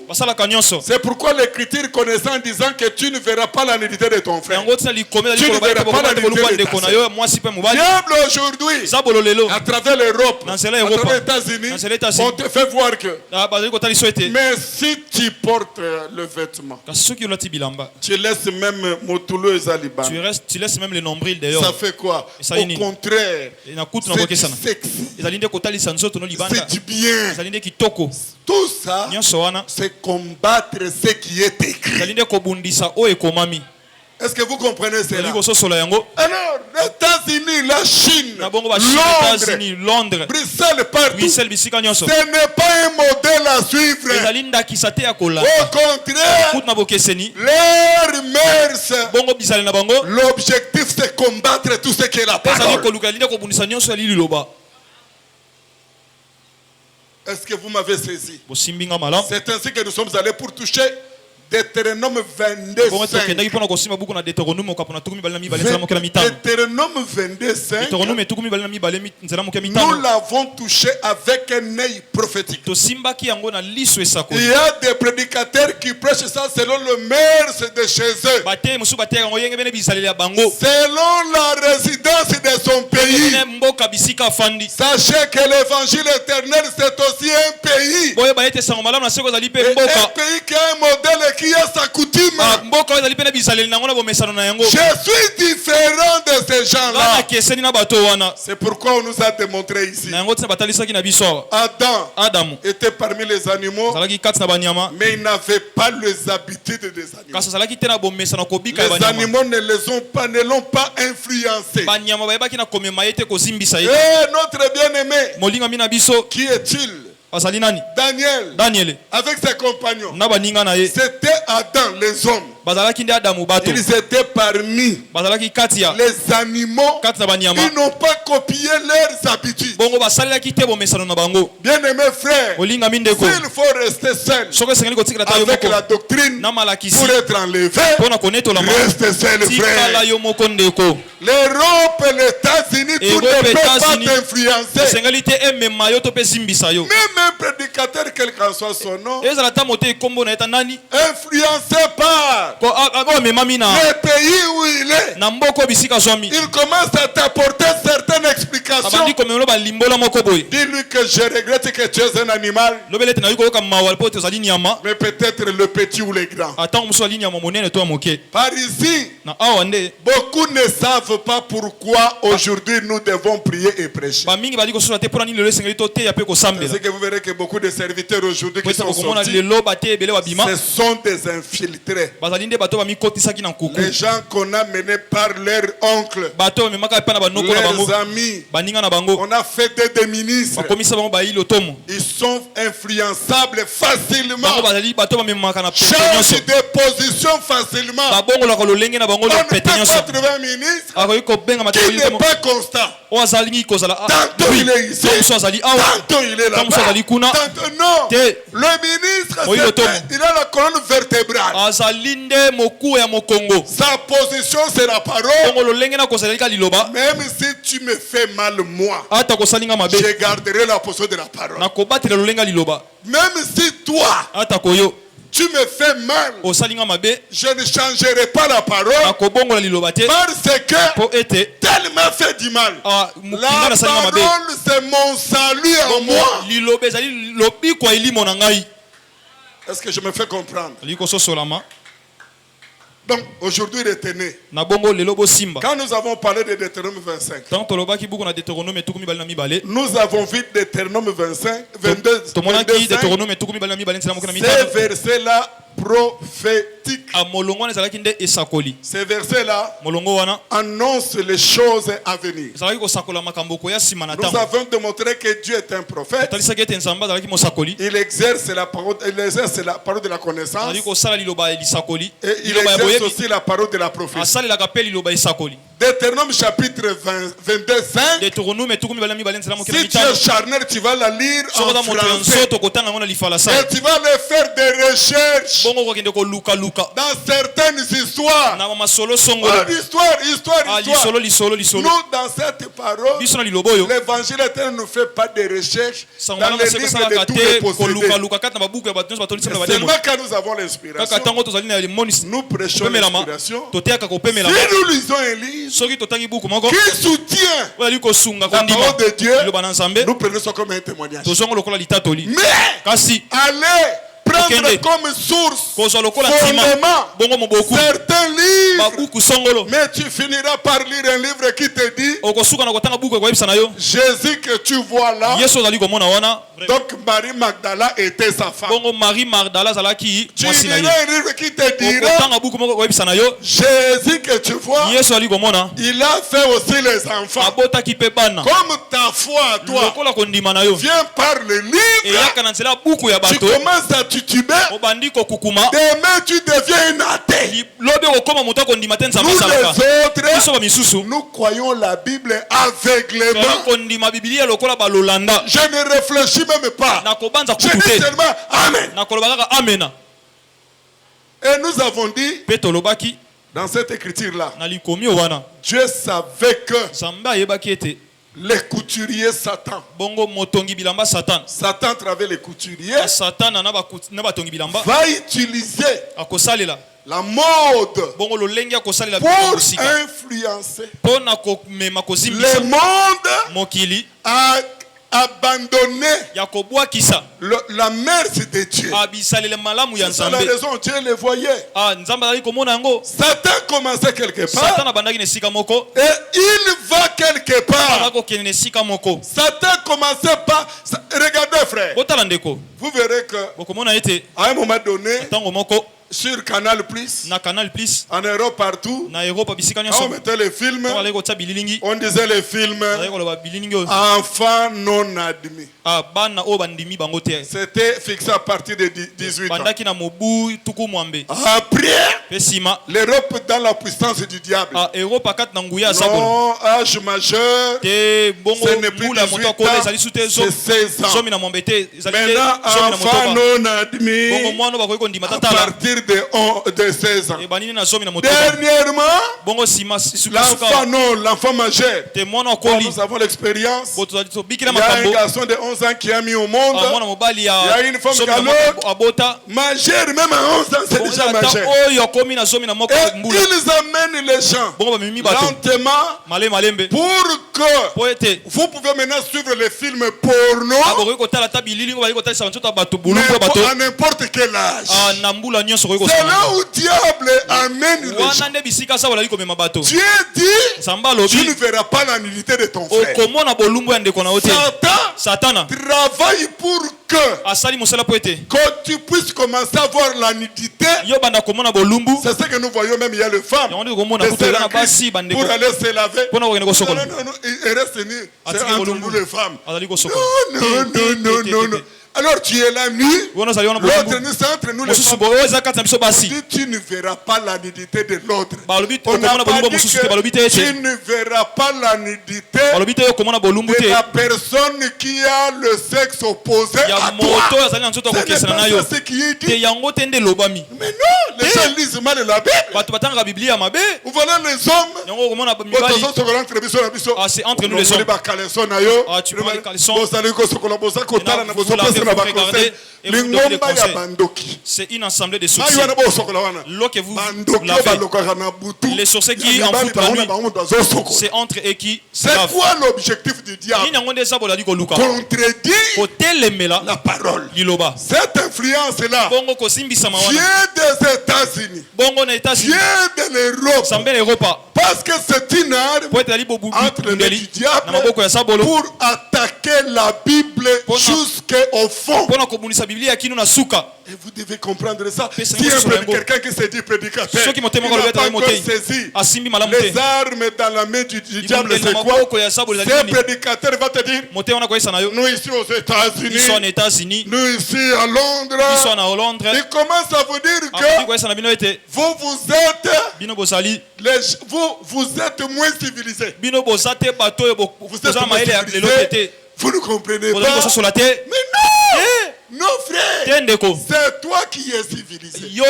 S2: C'est pourquoi l'Écriture connaissant disant que tu ne verras pas la nudité de ton frère. Tu ne verras pas la nudité de ta sœur. Diable aujourd'hui, à travers l'Europe, à travers les États-Unis, on te fait voir que. Mais si tu portes le vêtement, tu laisses même Motulo et Zaliban.
S1: Tu laisses même le nombril d'ailleurs.
S2: Ça fait quoi? Au contraire, c'est du bien. Tout ça, c'est combattre ce qui est écrit. Est-ce que vous comprenez cela? Alors, les États-Unis États-Unis, la Chine, Londres, Bruxelles, partout. Ce n'est pas un modèle à suivre. Au contraire, leur mœurs, l'objectif c'est combattre tout ce qui est la parole. Est-ce que vous m'avez saisi? C'est ainsi que nous sommes allés pour toucher Deutéronome 22. Deutéronome 22. Nous l'avons touché avec un œil prophétique. Il y a des prédicateurs qui prêchent ça selon le mœurs de chez eux, selon la résidence de son pays. Sachez que l'évangile éternel c'est aussi un pays. Et un pays qui a un modèle qui a sa coutume. Je suis différent de ces gens-là. C'est pourquoi on nous a démontré ici. Adam était parmi les animaux, mais il n'avait pas les habitudes des animaux. Les animaux ne l'ont pas influencé. Et notre bien-aimé, qui est-il? Daniel, avec ses compagnons, c'était Adam, les hommes. Ils étaient parmi les animaux. Ils n'ont pas copié leurs habitudes. Bien-aimé frère, s'il faut rester seul avec la doctrine pour être enlevé, reste seul frère. L'Europe et les États-Unis, tout ne peut pas t'influencer. Même un prédicateur, quel qu'en soit son nom, influencé par le pays où il est, il commence à t'apporter certaines explications. Dis-lui que je regrette que tu es un animal, mais peut-être le petit ou le grand. Par ici, beaucoup ne savent pas pourquoi aujourd'hui nous devons prier et prêcher. C'est que vous verrez que beaucoup de serviteurs aujourd'hui qui sont sortis, ce sont des infiltrés. Les gens qu'on a menés par leurs oncles, leurs amis, on a fait des ministres. Ils sont influençables facilement, changent de position facilement. On ne peut pas trouver un ministre qui n'est pas constant. Tantôt il est ici, tantôt il est là-bas, tantôt non. Le ministre, il a la colonne vertébrale. Sa position c'est la parole. Même si tu me fais mal moi, je garderai la position de la parole. Même si toi tu me fais mal, je ne changerai pas la parole, parce que tel m'a fait du mal. La parole c'est mon salut en moi. Est-ce que je me fais comprendre? Donc aujourd'hui retenez, quand nous avons parlé de Deutéronome 25, nous avons vu Deutéronome 25, 22, ces versets-là prophétiques. Ces versets-là annoncent les choses à venir. Nous avons démontré que Dieu est un prophète. Il exerce la parole de la connaissance. Et il exerce aussi la parole de la prophétie. Deutéronome chapitre 22, 5. Si tu es charnel, tu vas la lire en français. Et tu vas aller faire des recherches dans certaines histoires. Histoire. Nous, dans cette parole, l'évangile éternel ne fait pas de recherches dans les livres de tous les possédés. Seulement quand nous avons l'inspiration, nous prêchons l'inspiration. Si nous lisons un livre qui soutient la parole de Dieu, nous prenons ça comme un témoignage. Mais allez prendre comme source, fondement, certains livres, mais tu finiras par lire un livre qui te dit Jésus que tu vois là. Donc Marie Magdala était sa femme. Tu liras un livre qui te dira Jésus que tu vois, il a fait aussi les enfants. Comme ta foi à toi vient par le livre, tu commences à tituber. Demain tu deviens un athée. Nous les autres, nous croyons la Bible aveuglément. Je ne réfléchis même pas. Je dis seulement Amen. Et nous avons dit dans cette écriture-là, Dieu savait que les couturiers Satan, Satan à travers les couturiers, va utiliser la mode pour influencer le monde à abandonner la merci de Dieu. C'est ça la raison, Dieu le voyait. Satan commençait quelque part et il va quelque part. Satan commençait par... Regardez frère, vous verrez que à un moment donné, sur Canal Plus, en Europe partout, on mettait les films, on disait les films enfants non admis. C'était fixé à partir de 18 ans. Après, l'Europe dans la puissance du diable. Non, âge majeur, ce n'est plus 18 ans, c'est 16 ans. Maintenant, enfants non admis à partir de 16 ans. Dernièrement, l'enfant majeur. Nous avons l'expérience. Il y a un garçon de 11 ans qui a mis au monde. Il y a une femme majeure, même à 11 ans, c'est déjà majeur. Et ils amènent les gens lentement pour que vous pouvez maintenant suivre les films porno à n'importe quel âge. C'est là où le diable amène les gens. Dieu dit, tu ne verras pas la nudité de ton frère. Satan travaille pour que tu puisses commencer à voir la nudité. C'est ce que nous voyons même, il y a les femmes pour aller se laver. Non, il reste nu. C'est entre nous les femmes. Non. Alors tu es la nuit, l'autre nous c'est entre nous les femmes. Tu ne verras pas la nudité de l'autre. On n'a pas dit que tu ne verras pas la nudité de la personne qui a le sexe opposé à toi. Ce n'est pas ce qui est dit. Mais non, les gens lisent mal la Bible. Vous voyez les hommes,
S1: c'est entre nous les hommes. Tu prends les caleçons. C'est une assemblée de sorciers. L'eau que vous lavez, les sorciers qui en foutent la nuit, c'est entre eux qui se lavent.
S2: C'est quoi l'objectif du diable? Contredire la parole. Cette influence-là vient des États-Unis, vient de l'Europe, parce que c'est une arme entre les du diable pour attaquer la Bible jusqu'au fond. Et vous devez comprendre ça. Si quelqu'un qui se dit prédicateur, il n'a pas encore saisi les armes dans la main du diable, c'est quoi? Ce prédicateur va te dire, nous ici aux États-Unis, nous ici à Londres, il commence à vous dire que vous êtes moins civilisés. Vous êtes moins civilisés. Vous ne comprenez pas. Mais non! Non frère, c'est toi qui es civilisé. Lui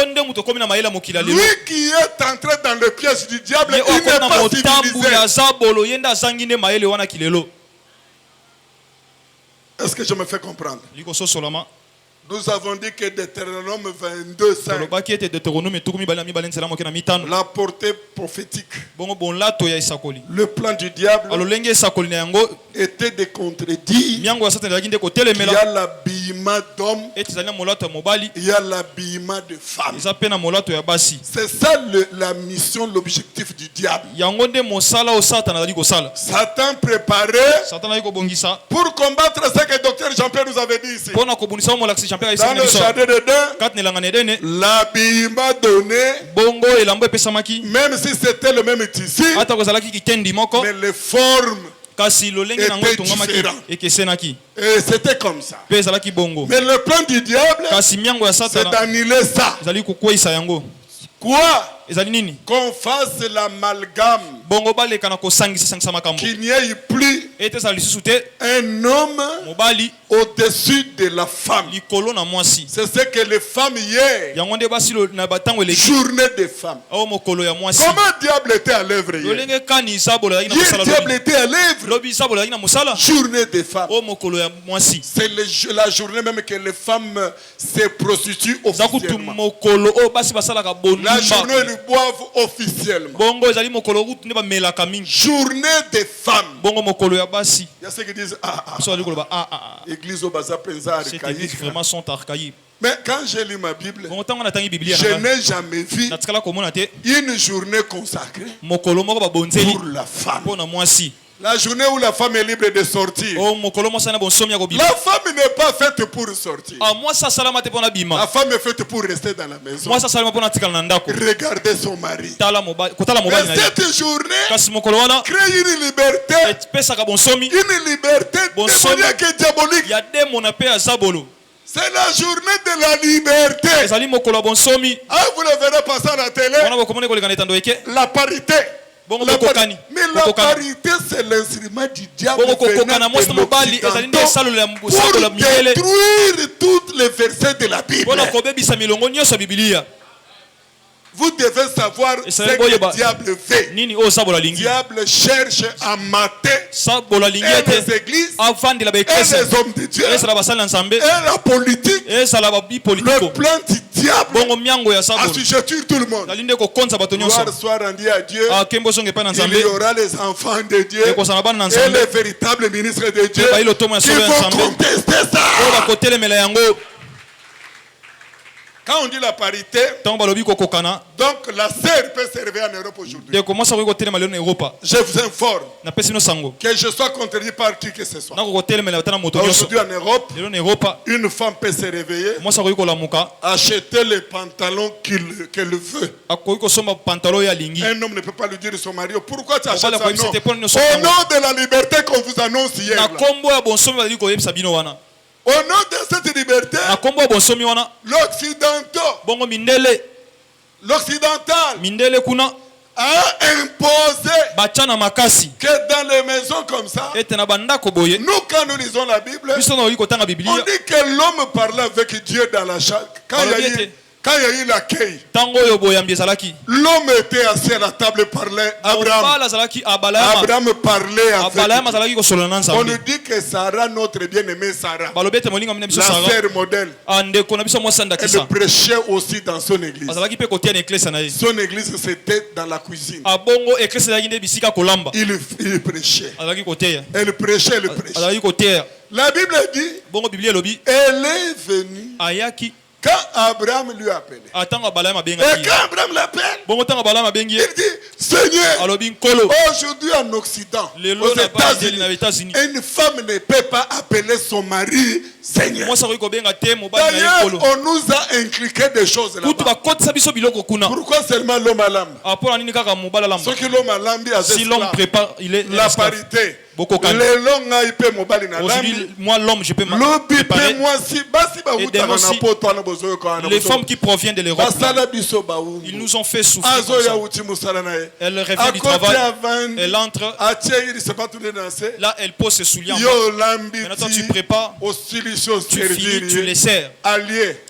S2: qui est entré dans le piège du diable, il n'est pas civilisé. Est-ce que je me fais comprendre? Nous avons dit que Deutéronome 22:5, la portée prophétique, le plan du diable était de contredire. Il y a l'habillement d'homme, il y a l'habillement de femme. C'est ça la mission, l'objectif du diable. Satan préparait pour combattre ce que Dr Jean-Pierre nous avait dit ici. Dans le jardin d'Éden, l'habillement donné, même si c'était le même tissu, mais les formes étaient différentes. Et c'était comme ça. Mais le plan du diable, c'est d'annuler ça. Quoi? Qu'on fasse l'amalgame, qu'il n'y ait plus un homme au-dessus de la femme. C'est ce que les femmes hier, journée des femmes. Comment le diable était à l'œuvre hier? Le diable était à l'œuvre, journée des femmes. C'est la journée même que les femmes se prostituent officiellement. La journée où ils boivent officiellement. Journée des femmes. Il y a ceux qui disent Église au bazar
S1: vraiment sont archaïques.
S2: Mais quand j'ai lu ma Bible, je n'ai jamais vu une journée consacrée pour la femme. La journée où la femme est libre de sortir. La femme n'est pas faite pour sortir. La femme est faite pour rester dans la maison. Regarder son mari. Mais cette journée crée une liberté. Une liberté démoniaque et diabolique. C'est la journée de la liberté. Vous le verrez passer à la télé. La parité. Mais la parité, c'est l'instrument du diable pour détruire tous les versets de la Bible. Vous devez savoir ce que le diable fait. Le diable cherche à mater les églises, et les hommes de Dieu, et la politique. Le plan du diable assujettir tout le monde. Gloire soit rendue à Dieu. Il y aura les enfants de Dieu et les véritables ministres de Dieu qui vont contester ça. Quand on dit la parité, donc la sœur peut servir en Europe aujourd'hui. Je vous informe que je sois contredit par qui que ce soit. Aujourd'hui en Europe, une femme peut se réveiller, acheter les pantalons qu'elle veut. Un homme ne peut pas lui dire à son mari, pourquoi tu achètes ça? Non. Au nom de la liberté qu'on vous annonce hier. Au nom de cette liberté, l'occidental a imposé que dans les maisons comme ça, nous quand nous lisons la Bible, on dit que l'homme parlait avec Dieu dans la chambre. Quand il y a eu l'accueil, l'homme était assis à la table et parlait. Abraham parlait avec. On nous dit que Sarah, notre bien-aimée Sarah, la sœur modèle, elle prêchait aussi dans son église. Son église, c'était dans la cuisine. Il prêchait. Elle prêchait. La Bible dit, elle est venue quand Abraham lui appelait. Et quand Abraham l'appelle, il dit, Seigneur, aujourd'hui en Occident, aux États-Unis, une femme ne peut pas appeler son mari Seigneur. D'ailleurs, on nous a inculqué des choses là-bas. Pourquoi seulement l'homme à l'âme? Ce que l'homme à l'âme dit à
S1: si l'homme prépare, il est
S2: la parité.
S1: Aujourd'hui, moi l'homme, je peux préparer. Les femmes qui proviennent de l'Europe, ils nous ont fait souffrir. Elle revient du travail, elle entre. Là, elle pose ses souliers. Maintenant, toi, tu prépares, tu finis, tu les sers.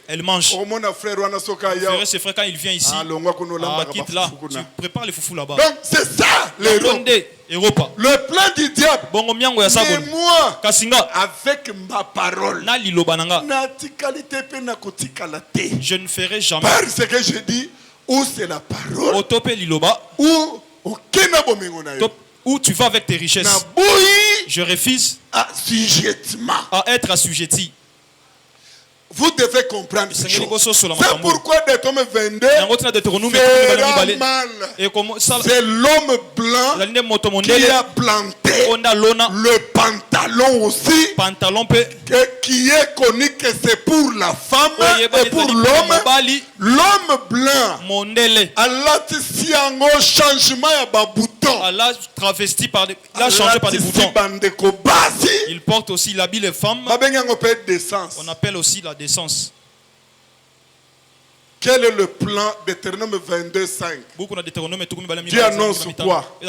S1: Elle mange. Frère et frère, quand il vient ici, quitte là, tu prépares les foufous là-bas.
S2: Donc, c'est ça, les Le plan du diable. Mais moi, avec ma parole,
S1: je ne ferai jamais.
S2: Parce que je dis, où c'est la parole,
S1: où tu vas avec tes richesses. Je refuse à être assujetti.
S2: Vous devez comprendre cette chose. C'est pourquoi Deutéronome 22 fera mal. C'est l'homme blanc qui a planté le pantalon aussi, qui est connu que c'est pour la femme et pour l'homme. L'homme blanc a là changement à bouton.
S1: Allah travesti par des, il a changé par des boutons. Il porte aussi l'habit des femmes. On appelle aussi la décence.
S2: Quel est le plan de Deutéronome 22:5? Dieu annonce quoi?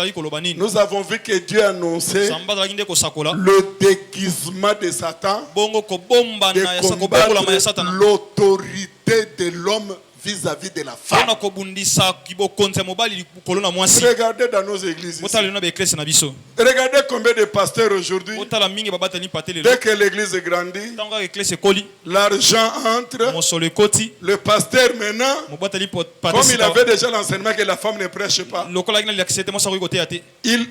S2: Nous avons vu que Dieu annonçait le déguisement de Satan, de combattre l'autorité de l'homme vis-à-vis de la femme. Regardez dans nos églises ici. Regardez combien de pasteurs aujourd'hui, dès que l'église grandit, l'argent entre, le pasteur maintenant, comme il avait déjà l'enseignement que la femme ne prêche pas, il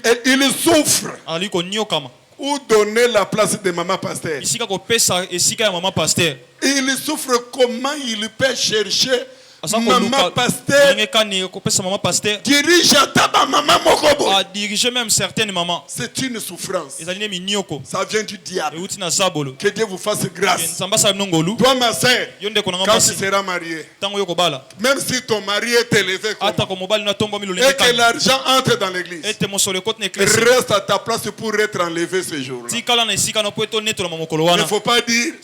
S2: souffre. Ou donner la place de maman pasteur. Il souffre comment il peut chercher maman pasteur, dirige à maman mokobo.
S1: A dirigé même certaines mamans.
S2: C'est une souffrance. Ça vient du diable. Que Dieu vous fasse grâce. Toi ma soeur, quand tu seras marié, même si ton mari est élevé et que l'argent entre dans l'église, reste à ta place pour être enlevé ce jour-là. Il ne faut pas dire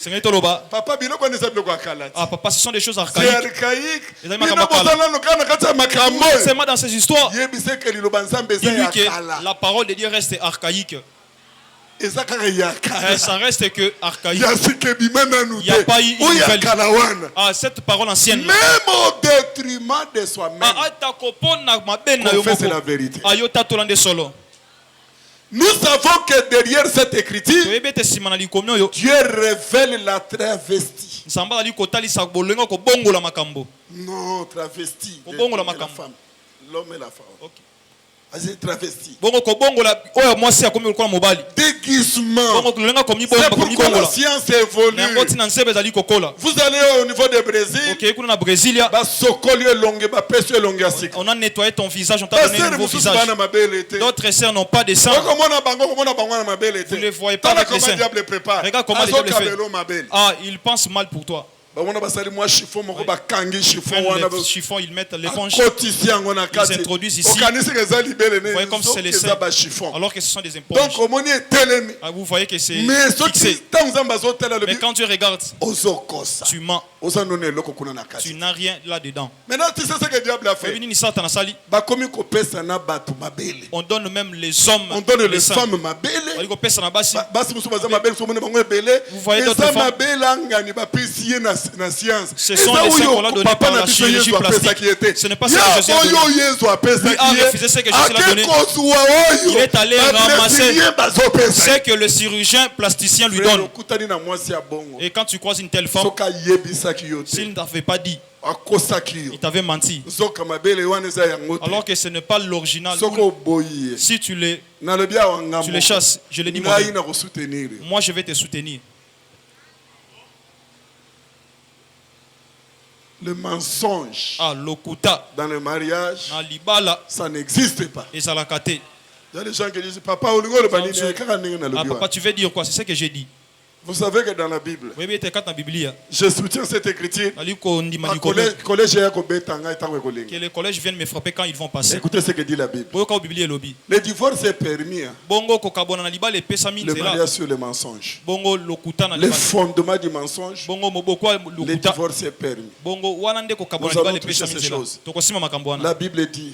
S2: papa,
S1: papa, ce sont des choses
S2: archaïques. C'est archaïque.
S1: C'est dans ces histoires. Dis-lui que la parole de Dieu reste archaïque. Ça reste que archaïque. Il n'y a pas eu une nouvelle. Cette parole ancienne.
S2: Même au détriment de soi-même.
S1: Confesse
S2: la vérité. Nous savons que derrière cette écriture, Dieu révèle la travestie. Non, travesti. L'homme et la femme.
S1: Okay.
S2: C'est travesti.
S1: Déguisement.
S2: C'est pourquoi la science évolue. Vous allez au niveau du Brésil.
S1: On a nettoyé ton visage, on t'a donné un nouveau visage. D'autres sœurs n'ont pas de sang. Vous ne les voyez pas avec les seins. Regarde comment le diable fait. Ah, il pense mal pour toi. Chiffon, ils mettent l'éponge. Ils introduisent ici. Vous voyez comme c'est les seins. Alors que ce sont des éponges. Ah, vous voyez que c'est fixé. Mais quand tu regardes, tu mens. Tu n'as rien là-dedans.
S2: Maintenant, tu sais ce que le diable a fait.
S1: On donne même les hommes.
S2: On donne les femmes.
S1: Vous voyez d'autres femmes. Ce sont les seins qu'on a donnés par la chirurgie plastique. Ce n'est pas ce que Jésus a donné. Lui a refusé ce que Jésus a donné. Il est allé ramasser ce que le chirurgien plasticien lui donne. Et quand tu croises une telle femme, s'il ne t'avait pas dit, il t'avait menti. Alors que ce n'est pas l'original. Si tu les chasses, je le dis moi je vais te soutenir.
S2: Le mensonge
S1: dans
S2: le mariage, ça n'existe pas.
S1: Et ça l'a caté.
S2: Il y a des gens qui disent papa,
S1: papa, tu veux dire quoi? C'est ce que j'ai dit.
S2: Vous savez que dans la Bible, je soutiens cette écriture.
S1: Que les collèges viennent me frapper quand ils vont passer.
S2: Écoutez ce que dit la Bible. Le divorce est permis. Le mariage sur le mensonge. Le fondement du mensonge. Le divorce est permis. Nous allons toucher ces choses. La Bible dit,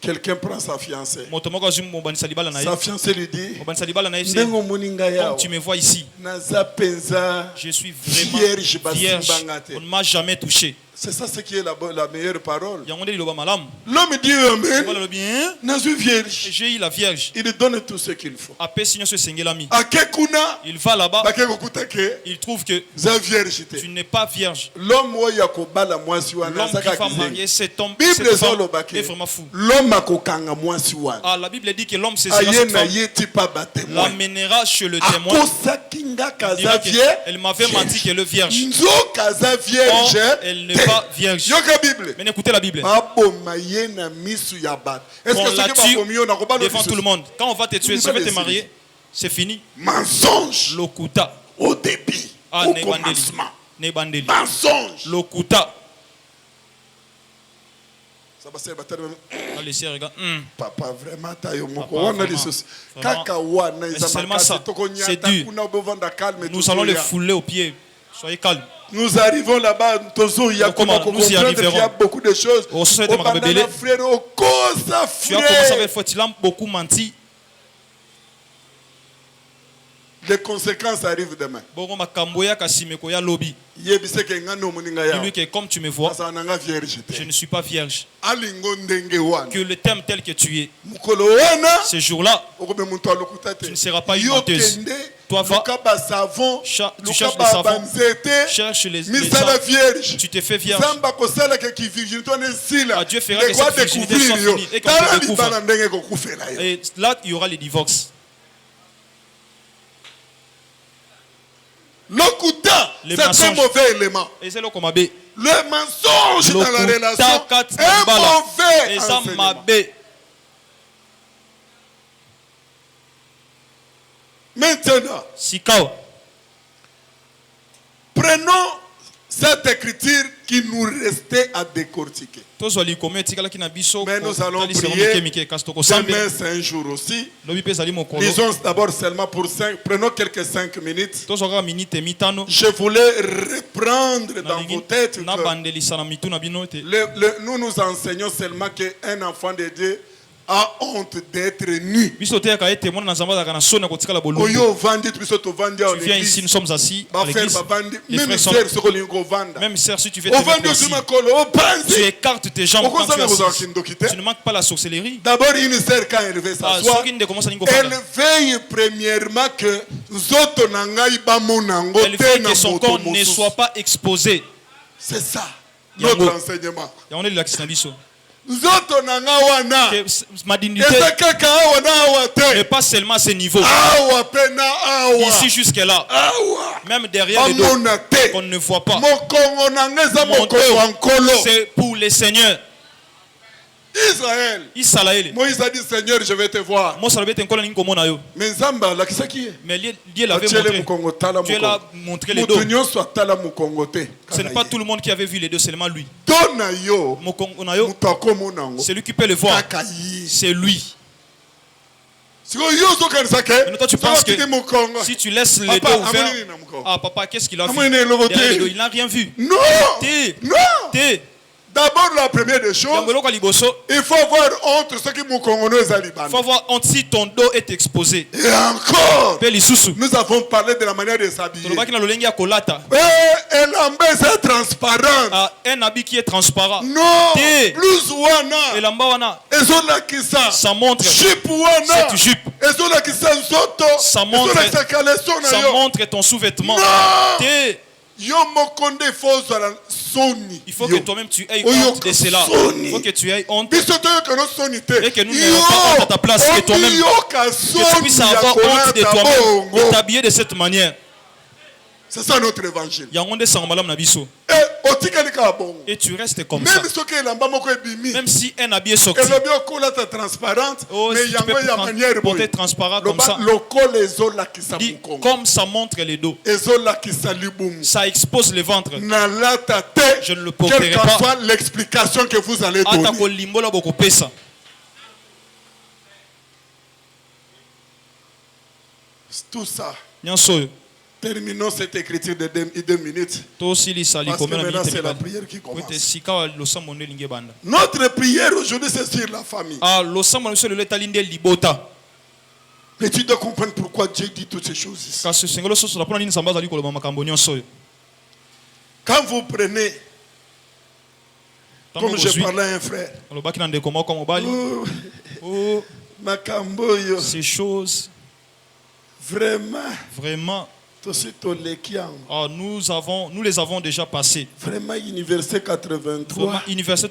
S2: quelqu'un prend sa fiancée. Sa fiancée lui dit,
S1: comme tu me vois ici, Je suis vraiment vierge. On ne m'a jamais touché.
S2: C'est ça ce qui est la meilleure parole.
S1: L'homme
S2: dit Amen.
S1: J'ai eu la vierge.
S2: Il donne tout ce qu'il faut.
S1: Il va là-bas. Il trouve que tu n'es pas vierge.
S2: L'homme
S1: qui va marier cet homme est vraiment fou. Ah, la Bible dit que l'homme saisira cette femme, l'amènera chez le témoin. Elle m'avait menti qu'elle est vierge. Or, elle n'est pas vierge. Mais écoutez la Bible. On la tue devant tout le monde. Quand on va te tuer, si tu veux te marier, c'est fini.
S2: Mensonge.
S1: Lokuta.
S2: Au début. Au commencement. Mensonge.
S1: Lokuta.
S2: Papa, vraiment, c'est
S1: seulement ça. C'est dur. Nous allons les fouler aux pieds. Soyez calmes.
S2: Nous arrivons là-bas, il y a beaucoup de choses.
S1: Tu as commencé avec foi, tu as beaucoup menti.
S2: Les conséquences arrivent demain.
S1: Dis-lui que comme tu me vois, je ne suis pas vierge. Que le thème tel que tu es, ce jour-là, tu ne seras pas une menteuse. Toi, va, tu cherches les savons, cherche les savons, tu te fais vierge. Dieu fera que cette virginité soit finie et qu'on te découvre. Et là, il y aura les divorces.
S2: C'est un mauvais élément. Le mensonge dans la relation est mauvais enseignement. Maintenant, prenons cette écriture qui nous restait à décortiquer. Mais nous allons prier. Demain, c'est un jour aussi. Lisons d'abord seulement pour 5. Prenons quelques 5 minutes. Je voulais reprendre dans vos têtes que nous nous enseignons seulement qu'un enfant de Dieu a honte d'être nu.
S1: Tu viens ici, nous sommes assis à l'église. Les frères sont... Même sœur, si tu veux te mettre assis, tu écartes tes jambes quand tu es assis. Tu ne manques pas la sorcellerie.
S2: D'abord, une sœur, quand elle veut s'asseoir, elle veille premièrement que
S1: son corps ne soit pas exposé.
S2: C'est ça, notre enseignement.
S1: Ma dignité n'est pas seulement à ce niveau. Ici jusqu'à là. Même derrière les dos qu'on ne voit pas. Mon c'est pour les seigneurs.
S2: Israël. Moïse a dit Seigneur, je vais te voir. Mais
S1: Dieu l'avait montré. Dieu l'a montré les deux. Ce n'est pas tout le monde qui avait vu les deux, seulement lui. C'est lui qui peut le voir. C'est lui. Mais toi tu penses que si tu laisses les deux ouverts, ah papa, qu'est-ce qu'il a vu? Il n'a rien vu.
S2: Non. D'abord, la première des choses, il faut avoir honte ce qui
S1: il faut avoir honte si ton dos est exposé.
S2: Et encore, nous avons parlé de la manière de s'habiller. Un habit est transparent.
S1: Un habit qui est transparent.
S2: Non, plus ouana.
S1: Ça montre cette jupe. Ça montre ton sous-vêtement. Il faut que toi-même tu aies honte de cela. Il faut que tu aies honte. Et que nous n'ayons pas honte à ta place. Que toi-même, que tu puisses avoir honte de toi-même. De t'habiller de cette manière.
S2: C'est ça notre évangile.
S1: Et tu restes comme ça. Même si un habit est sorti. Oh, si tu peux porter transparent comme ça. Dis, comme ça montre les dos. Ça expose le ventre. Je ne le porterai pas.
S2: Quelle que soit l'explication que vous allez donner. Tout ça. Terminons cette écriture de 2 minutes. Parce que maintenant c'est la prière qui commence. Notre prière aujourd'hui c'est sur la famille. Mais tu dois comprendre pourquoi Dieu dit toutes ces choses ici. Quand vous prenez, comme je parlais à un frère,
S1: ces choses,
S2: vraiment,
S1: nous les avons déjà passées.
S2: Vraiment, Université 83.
S1: Université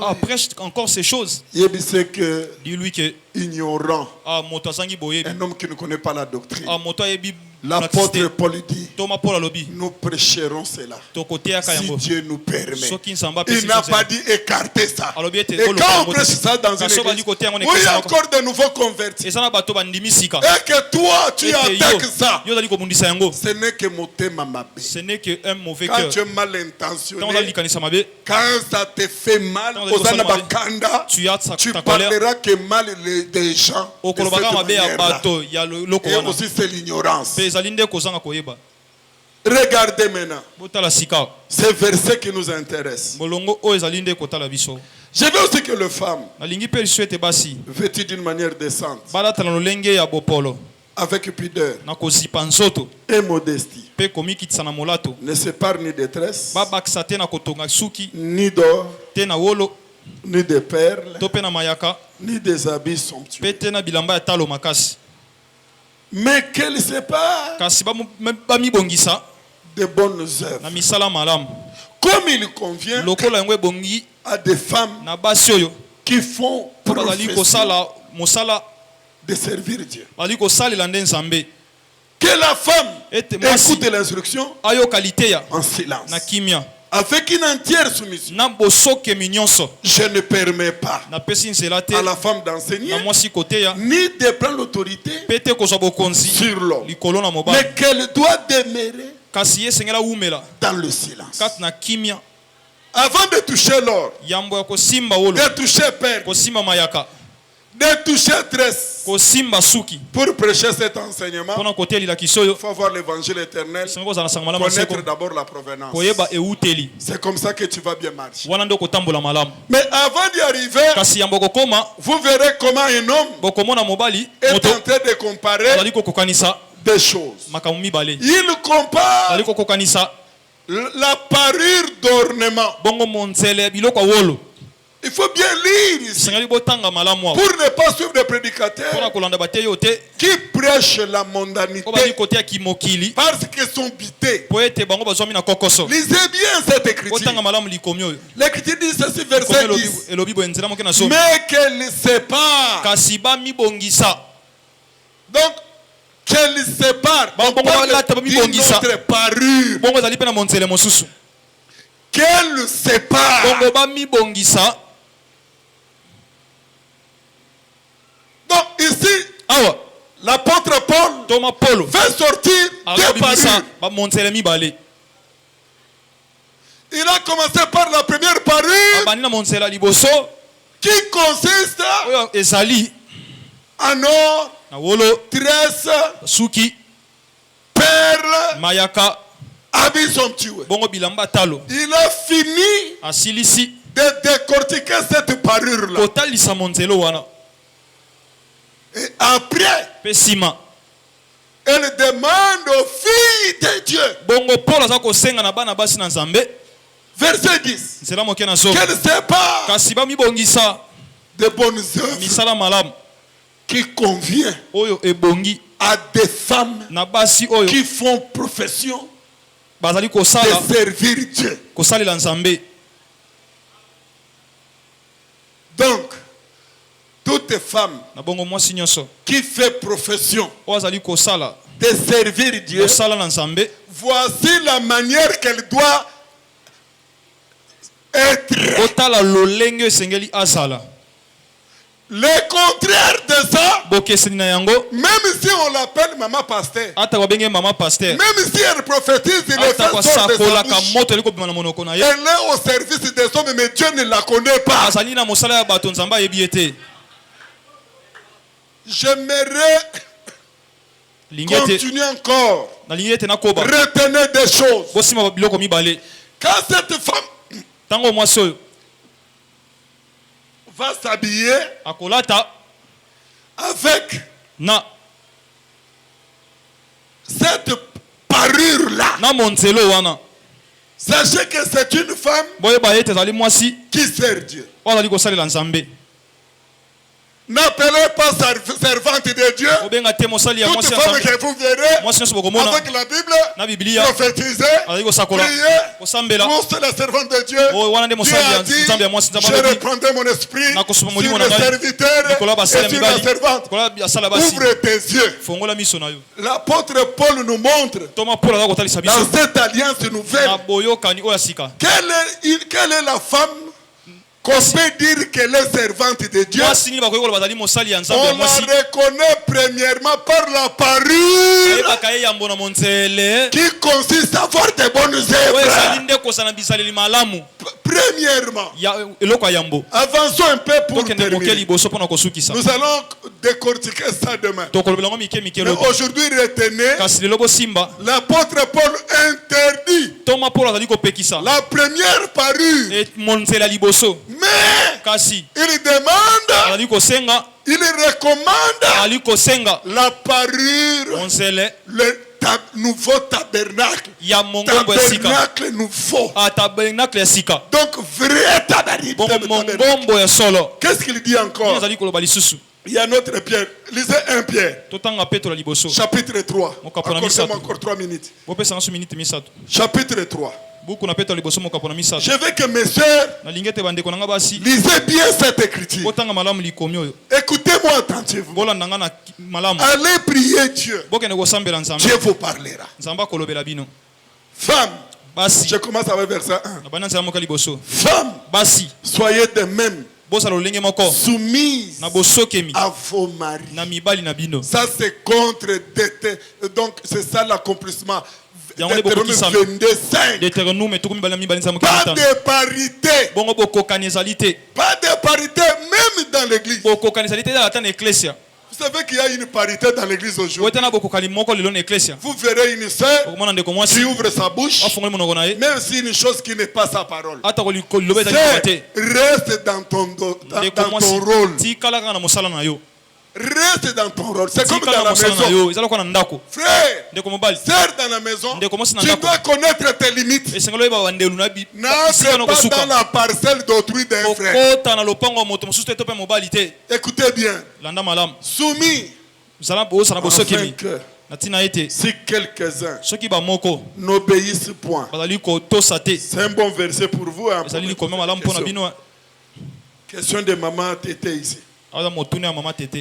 S1: après encore ces choses. Dis-lui que
S2: ignorant, un homme qui ne connaît pas la doctrine. L'apôtre Paul dit, nous prêcherons cela si Dieu nous permet. Il n'a pas dit écarter ça. Et quand on prêche ça dans une église, où il y a encore de nouveaux convertis, et que toi tu attaques ça, ce n'est que
S1: ce n'est qu'un mauvais cœur.
S2: Quand tu es mal intentionné, quand ça te fait mal, tu parleras que mal des gens de cette manière-là. Et aussi c'est l'ignorance. Regardez maintenant ces versets qui nous intéressent. Je veux aussi que les femmes, vêtues d'une manière décente, avec pudeur et modestie, ne séparent ni de tresses, ni d'or, ni de perles, ni des habits somptueux. Mais qu'elle sépare de bonnes œuvres. Comme il convient à des femmes qui font profession de servir Dieu. Que la femme écoute l'instruction en silence, avec une entière soumission. Je ne permets pas à la femme d'enseigner ni de prendre l'autorité sur l'homme, mais qu'elle doit demeurer dans le silence. Avant de toucher l'or, de toucher perle, de toucher tresse, pour prêcher cet enseignement, il faut avoir l'évangile éternel, connaître d'abord la provenance. C'est comme ça que tu vas bien marcher. Mais avant d'y arriver, vous verrez comment un homme est en train de comparer des choses. Il compare la parure d'ornement. Il faut bien lire ici pour ne pas suivre des prédicateurs qui prêchent la mondanité parce qu'ils sont bités. Lisez bien cette écriture. L'écriture dit ceci, verset 10. Mais qu'elle sépare. Donc, qu'elle sépare. On parle d'une autre parure. Qu'elle sépare. Donc ici, l'apôtre Paul fait sortir deux parures. Il a commencé par la première parure qui consiste en or, tresse, perles, habits somptueux. Il a fini de décortiquer cette parure-là. Et après, elle demande aux filles de Dieu. Verset 10. Qu'elle sépare de bonnes œuvres qui convient à des femmes qui font profession de servir Dieu. Donc, toute femme qui fait profession de servir Dieu, voici la manière qu'elle doit être. Le contraire de ça, même si on l'appelle maman pasteur, même si elle prophétise, il est fait sortir de sa bouche. Elle est au service des hommes, mais Dieu ne la connaît pas. J'aimerais continuer encore. Retenez des choses. Quand cette femme va s'habiller, avec cette parure-là, sachez que c'est une femme qui sert Dieu. N'appelez pas servante de Dieu toute femme que vous verrez avec la Bible prophétiser, prier, pour la servante de Dieu. Dieu a dit, je reprendrai mon esprit sur le serviteur et sur la servante. Ouvre tes yeux. L'apôtre Paul nous montre dans cette alliance nouvelle quelle est la femme qu'on peut dire qu'elle est servante de Dieu. On la reconnaît premièrement par la parure qui consiste à avoir de bonnes œuvres. Premièrement, avançons un peu pour terminer. Nous allons décortiquer ça demain. Mais aujourd'hui, retenez, l'apôtre Paul interdit la première parure. Mais il demande, il recommande la parure, le nouveau tabernacle. Tabernacle nouveau. Donc vrai tabernacle. Qu'est-ce qu'il dit encore? Il y a notre Pierre. Lisez 1 Pierre. Chapitre 3. Accordez-moi encore 3 minutes. Chapitre 3. Je veux que mes soeurs lisez bien cette écriture. Écoutez-moi attentivement. Allez prier Dieu. Dieu vous parlera. Femme, je commence avec verset 1. Femme, soyez de même soumise à vos maris. Ça c'est contre. Donc c'est ça l'accomplissement. Deutéronome 22:5. Pas de parité. Pas de parité même dans l'église. Vous savez qu'il y a une parité dans l'église aujourd'hui. Vous verrez une sœur qui ouvre sa bouche, même si une chose qui n'est pas sa parole. Reste dans ton rôle. Reste dans ton rôle. C'est comme dans la maison. Frère, sœur dans la maison, tu dois connaître tes limites. N'entre pas dans la parcelle d'autrui d'un frère. Écoutez bien. Soumis. Afin que si quelques-uns n'obéissent point. C'est un bon verset pour vous. Question de maman Tété ici.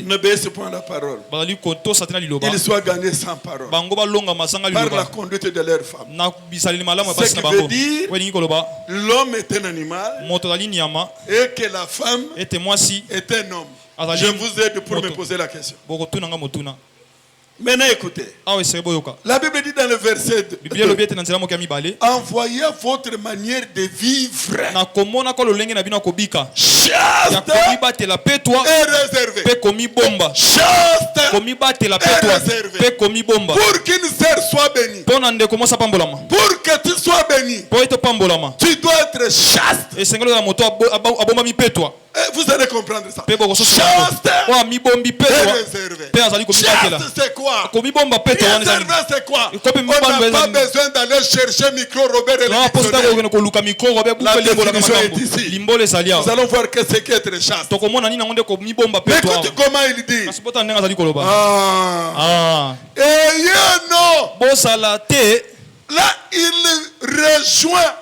S2: N'obéissez point à la parole. Ils soient gagnés sans parole. Par la conduite de leur femme. Ce qui veut dire l'homme est un animal et que la femme est un homme. Je vous aide pour me poser la question. Maintenant écoutez. La Bible dit dans le verset 2, envoyez votre manière de vivre chaste et réservée. Chaste et réservée. Pour qu'une sœur soit bénie, pour que tu sois béni, tu dois être chaste. Vous allez comprendre ça. Chaste et réservé. Chaste c'est quoi? Réservé c'est quoi? On n'a pas besoin d'aller chercher micro Robert et la définition est ici. Nous allons voir que c'est qu'être chaste. Mais écoute comment il dit. Là, il rejoint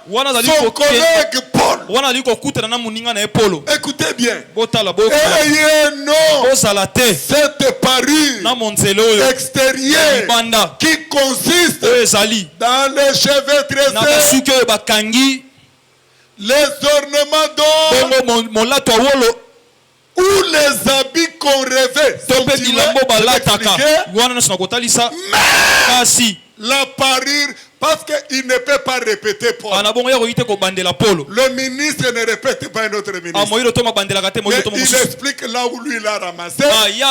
S2: son collègue Paul. Écoutez bien. Ayez non cette parure extérieure qui consiste dans les cheveux tressés, les ornements d'or ou les habits qu'on revêt. Mais la parure, parce qu'il ne peut pas répéter Paul. Le ministre ne répète pas un autre ministre. Mais il explique là où lui il a ramassé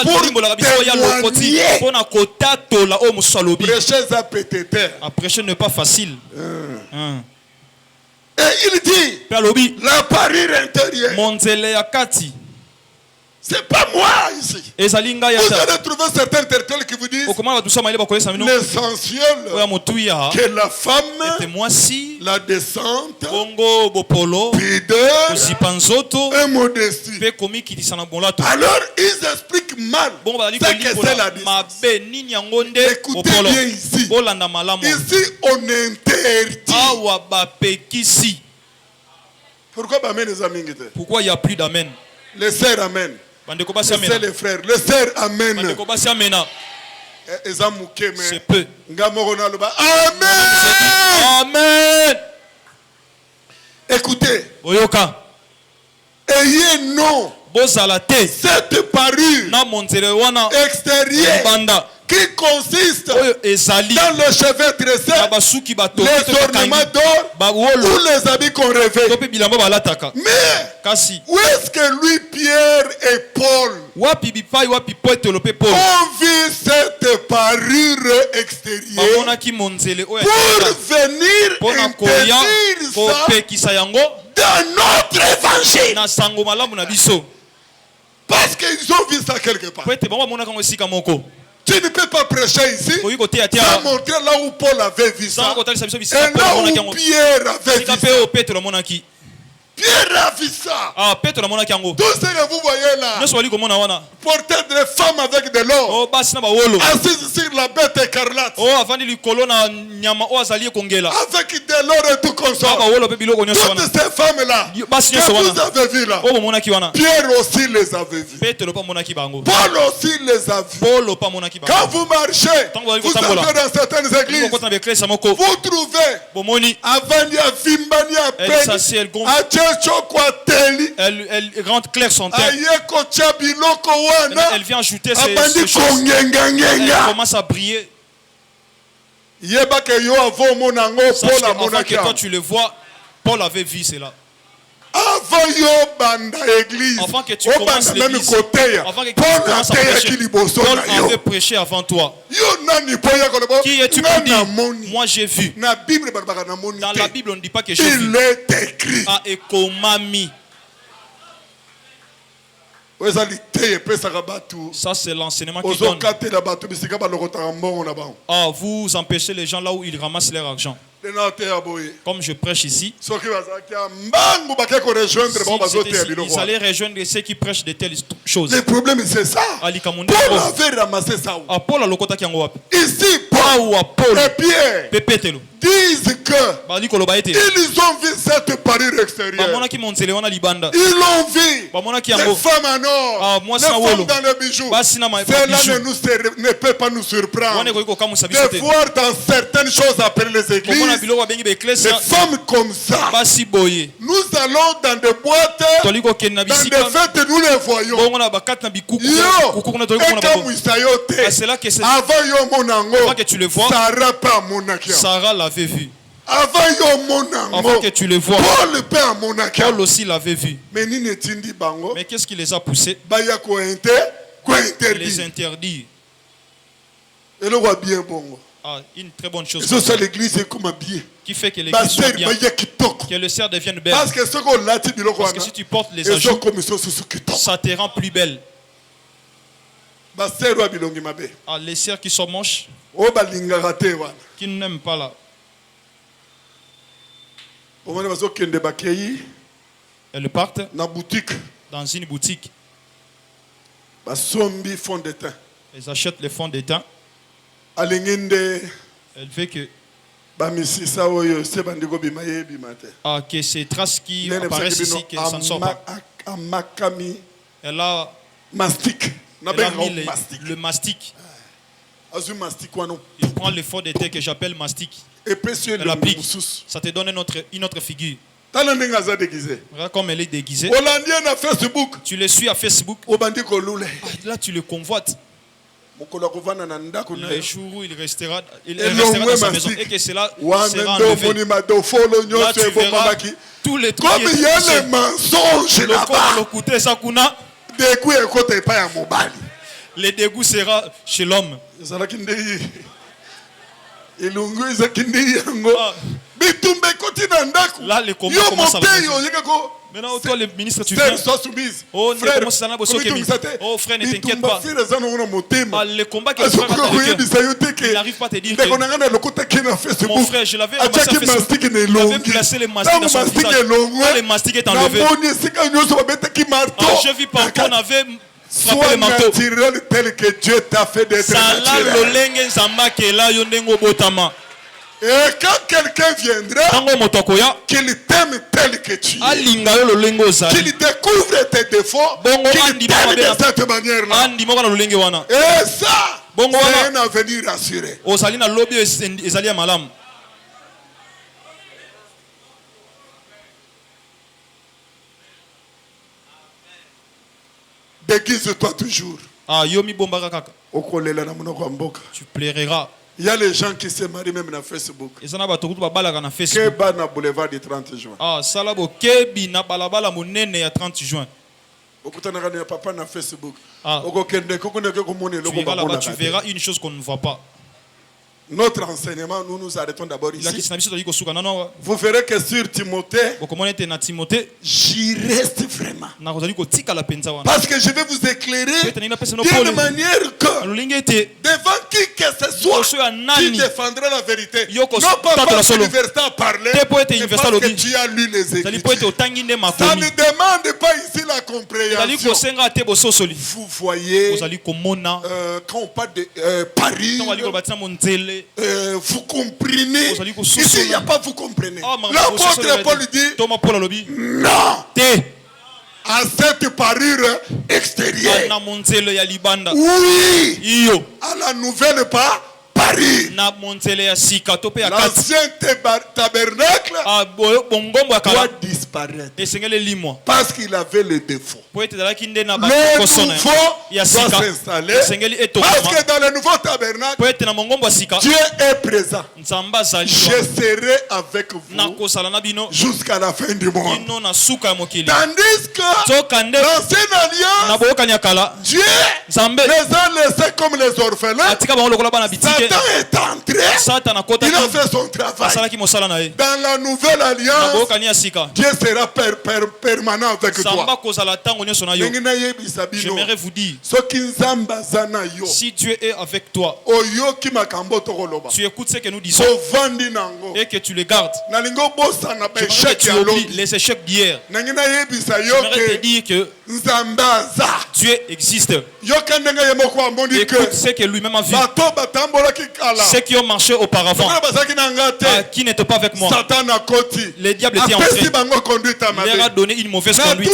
S2: pour témoigner. Prêcher à pététer.
S1: Prêcher n'est pas facile.
S2: Et il dit la parure intérieure, C'est pas moi ici. Vous allez trouver certains territoires qui vous disent l'essentiel que la femme, la descente, pudeur et modestie. Alors ils expliquent mal ce que c'est la distance. Écoutez bien ici. Ici on interdit.
S1: Pourquoi il n'y a plus d'amen?
S2: Les sœurs amen. C'est les frères. Les sœurs amen.
S1: C'est peu.
S2: Amen.
S1: Amen.
S2: Écoutez. Ayez non. Cette parure extérieure qui consiste dans le cheveu tressé, les ornements d'or ou les habits qu'on revêt. Mais où est-ce que lui, Pierre et Paul ont vu cette parure extérieure pour venir interdire ça dans notre évangile? Parce qu'ils ont vu ça quelque part. Tu ne peux pas prêcher ici sans montrer là où Paul avait vu ça et là où Pierre avait vu ça. Pierre a vu ça. Tout ce que vous voyez là, porter des femmes avec de l'or, assises sur la bête écarlate, avec de l'or et tout comme ça. Toutes ces femmes là que vous avez vues là, Pierre aussi les avait vues. Paul aussi les a vues. Quand vous marchez, vous entrez dans certaines églises, vous trouvez Avania Vimbania Peni,
S1: elle rend clair son terme. Elle vient ajouter ces choses. Elle commence à briller. Avant que toi tu le vois, Paul avait vu cela. Avant que tu commences l'église, avant que tu commences à prêcher, Paul avait prêché avant toi. Qui es-tu pour dire? Moi j'ai vu. Dans la Bible on ne dit pas que j'ai vu.
S2: Il est écrit.
S1: Ah, et Komami. Ça c'est l'enseignement qui donne. Ah, vous empêchez les gens là où ils ramassent leur argent. Comme je prêche ici, ils allaient rejoindre ceux qui prêchent de telles choses.
S2: Le problème c'est ça. Paul avait ramassé ça. Ici, Paul et Pierre disent que ils ont vu cette parure extérieure. Ils l'ont vu. Les femmes en or, les femmes dans le bijou. Cela ne peut pas nous surprendre de voir dans certaines choses après les églises des femmes comme ça. Nous allons dans des boîtes, dans des fêtes, nous les voyons.
S1: C'est avant que tu le vois, Sarah l'avait vu. Avant que tu le vois, Paul aussi l'avait vu. Mais qu'est-ce qui les a poussés? Les interdire. Ah, une très bonne chose. Qui fait que l'église soit bien. Que le cerf devienne belle. Parce que si tu portes les ajouts, ça te rend plus belle. Ah, les cerfs qui sont moches, qui n'aiment pas là. Elles partent dans une boutique. Elles achètent les fonds de teint. Elle fait que que ces traces qui apparaissent ici, que ça ne sort pas. Elle a mis le mastic. Il prend le fond de thé que j'appelle mastic. Elle applique. Ça te donne une autre figure. Regarde comme elle est déguisée. Tu le suis à Facebook. Là tu le convoites. Le jour où il restera dans sa maison et que cela sera enlevé. Là tu verras tous les trucs.
S2: Comme il y a les mensonges là-bas,
S1: le dégoût sera chez l'homme. Là, les combats commencent à la maison. Maintenant, toi, le ministre, tu viens.
S2: Sois soumise.
S1: Oh,
S2: frère,
S1: oh, frère, ne t'inquiète pas. Le combat que le frère a il n'arrive pas à te dire que mon frère, je l'avais placé les mastiques dans son visage. Quand les mastiques étaient enlevés, j'ai vu par contre on avait frappé le marteau.
S2: Tel que Dieu t'a fait d'être naturel. Et quand quelqu'un viendra, qu'il t'aime tel que tu es, qu'il découvre tes défauts, qu'il t'aime de cette manière-là. Et ça, c'est un avenir assuré. Déguise-toi toujours.
S1: Tu plairas.
S2: Il y a les gens qui se marient même dans Facebook. Keba na boulevard du 30 juin.
S1: Ah, salabo kebi na balabala monene ya 30 juin.
S2: Papa na Facebook.
S1: Ah. Tu verras une chose qu'on ne voit pas.
S2: Notre enseignement, nous arrêtons d'abord ici. Vous verrez que sur Timothée, j'y reste vraiment. Parce que je vais vous éclairer d'une manière que devant qui que ce soit, tu défendras la vérité. Non pas parce que l'université a parlé, mais parce que tu as lu les Écritures. Ça ne demande pas ici la compréhension. Vous voyez, quand on parle de Paris, vous comprenez. Ici, il n'y a pas vous comprenez. L'apôtre Paul dit non à cette parure extérieure. Oui à la nouvelle Paris. L'ancien tabernacle doit disparaître. Parce qu'il avait les défauts. Le nouveau doit s'installer. Parce que dans le nouveau tabernacle, Dieu est présent. Je serai avec vous jusqu'à la fin du monde. Tandis que l'ancienne alliance, Dieu les a laissés comme les orphelins. Satan est entré, il a fait son travail. Dans la nouvelle alliance, Dieu sera permanent avec toi.
S1: J'aimerais vous dire, si Dieu est avec toi, tu écoutes ce que nous disons et que tu les gardes. J'aimerais que tu oublies les échecs d'hier. J'aimerais te dire que Dieu existe. Écoute ce que lui-même a vu. Ceux qui ont marché auparavant, qui n'étaient pas avec moi, le diable était entré. Il leur a donné une mauvaise conduite.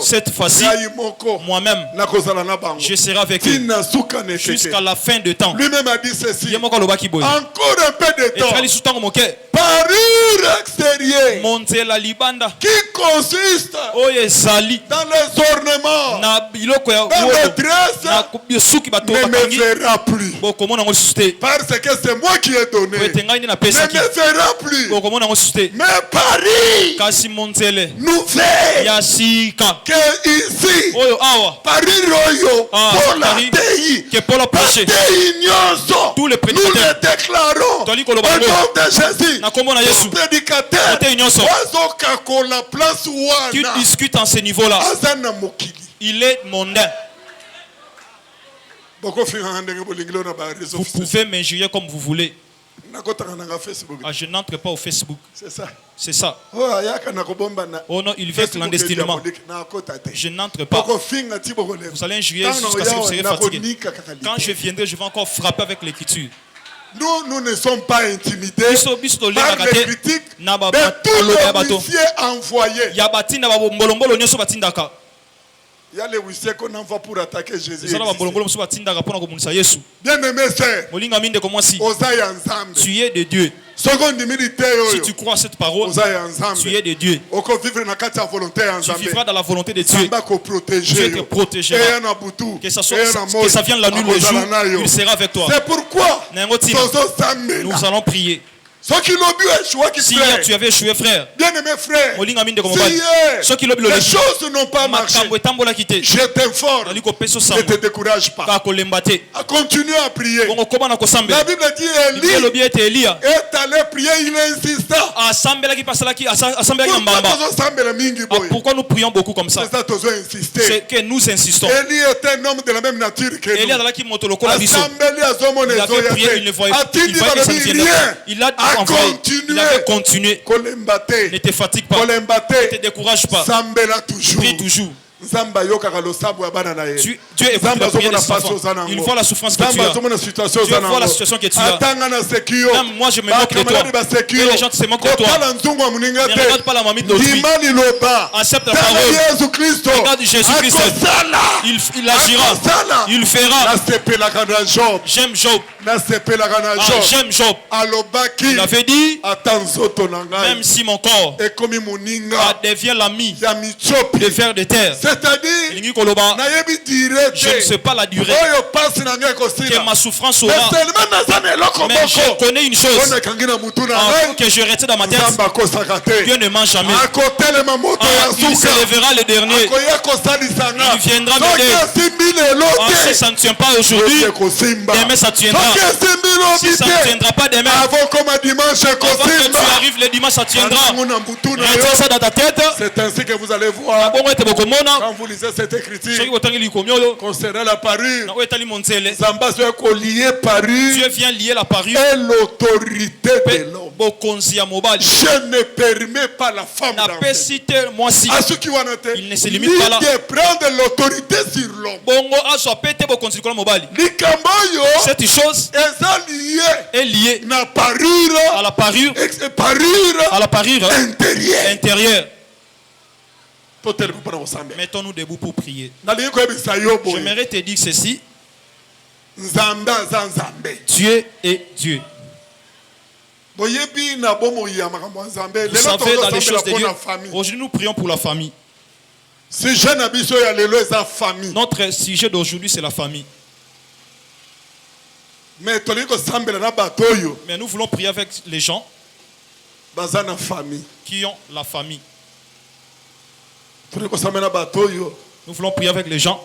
S1: Cette fois-ci, moi-même, je serai avec eux jusqu'à la fin de temps.
S2: Lui-même a dit ceci. Encore un peu de temps. Parure extérieure qui consiste dans les ornements, dans les tresses, ne me verra plus. Parce que c'est moi qui ai donné. Ne me verra plus. Mais Paris nouvelle que ici Paris royo pour la TI
S1: tous les
S2: nous le déclarons au nom de Jésus. Tout prédicateur
S1: qui discute en ce niveau-là, il est mondain. Vous pouvez m'injurier comme vous voulez. Ah, je n'entre pas au Facebook.
S2: C'est ça.
S1: C'est ça. Oh non, il vient clandestinement. Je n'entre pas. Vous allez injurier jusqu'à ce que vous serez fatigué. Quand je viendrai, je vais encore frapper avec l'écriture.
S2: Nous ne sommes pas intimidés par les critiques de tous les huissiers envoyés. Il y a les huissiers qu'on envoie pour attaquer Jésus. Bien aimé sœur,
S1: tu es de Dieu. Si tu crois cette parole, tu es de Dieu. Tu vivras dans la volonté de Dieu. Dieu te protégera. Que ça vienne la nuit, le jour, il sera avec toi.
S2: C'est pourquoi
S1: nous allons prier. Si hier tu avais échoué, frère,
S2: bien-aimé frère,
S1: les
S2: choses n'ont pas marché, je t'informe, ne te décourage pas. Continue à prier. La Bible dit Élie est allé prier, il insista.
S1: Pourquoi nous prions beaucoup comme ça? C'est que nous insistons.
S2: Élie est un homme de la même nature que nous.
S1: Il avait prié, il ne voyait pas, il a continué. Ne te fatigue pas, ne te décourage pas. Prie toujours. Dieu écoute la prière des enfants. Il voit la souffrance que tu as. Dieu voit la situation que tu as. Même moi je me moque de toi. Et les gens se moquent de toi. Ne regarde pas la mamie d'autrui. Accepte la parole. Regarde Jésus-Christ. Il agira. Il fera. J'aime Job. J'aime Job. Il avait dit, même si mon corps devient l'ami des vers de terre,
S2: c'est-à-dire,
S1: je ne sais pas la durée que ma souffrance aura, mais je connais une chose, que je retiens dans ma tête: Dieu ne ment jamais. Il se lèvera le dernier, il viendra m'aider. Si ça ne tient pas aujourd'hui, demain ça tiendra. Si ça ne tiendra pas demain, avant que tu arrives le dimanche, ça tiendra. Retiens ça dans ta tête.
S2: C'est ainsi que vous allez voir, quand vous lisez cette écriture concernant la parure,
S1: Dieu vient lier la parure
S2: et l'autorité de l'homme. Je ne permets pas la femme
S1: il ne se limite pas là
S2: de prendre l'autorité sur l'homme.
S1: Cette chose est liée à la parure intérieure. Mettons-nous debout pour prier. J'aimerais te dire ceci: Dieu est Dieu. Vous savez, dans les choses de Dieu, aujourd'hui nous prions pour la famille. Notre sujet d'aujourd'hui, c'est la famille. Mais nous voulons prier avec les gens qui ont la famille. Nous voulons prier avec les gens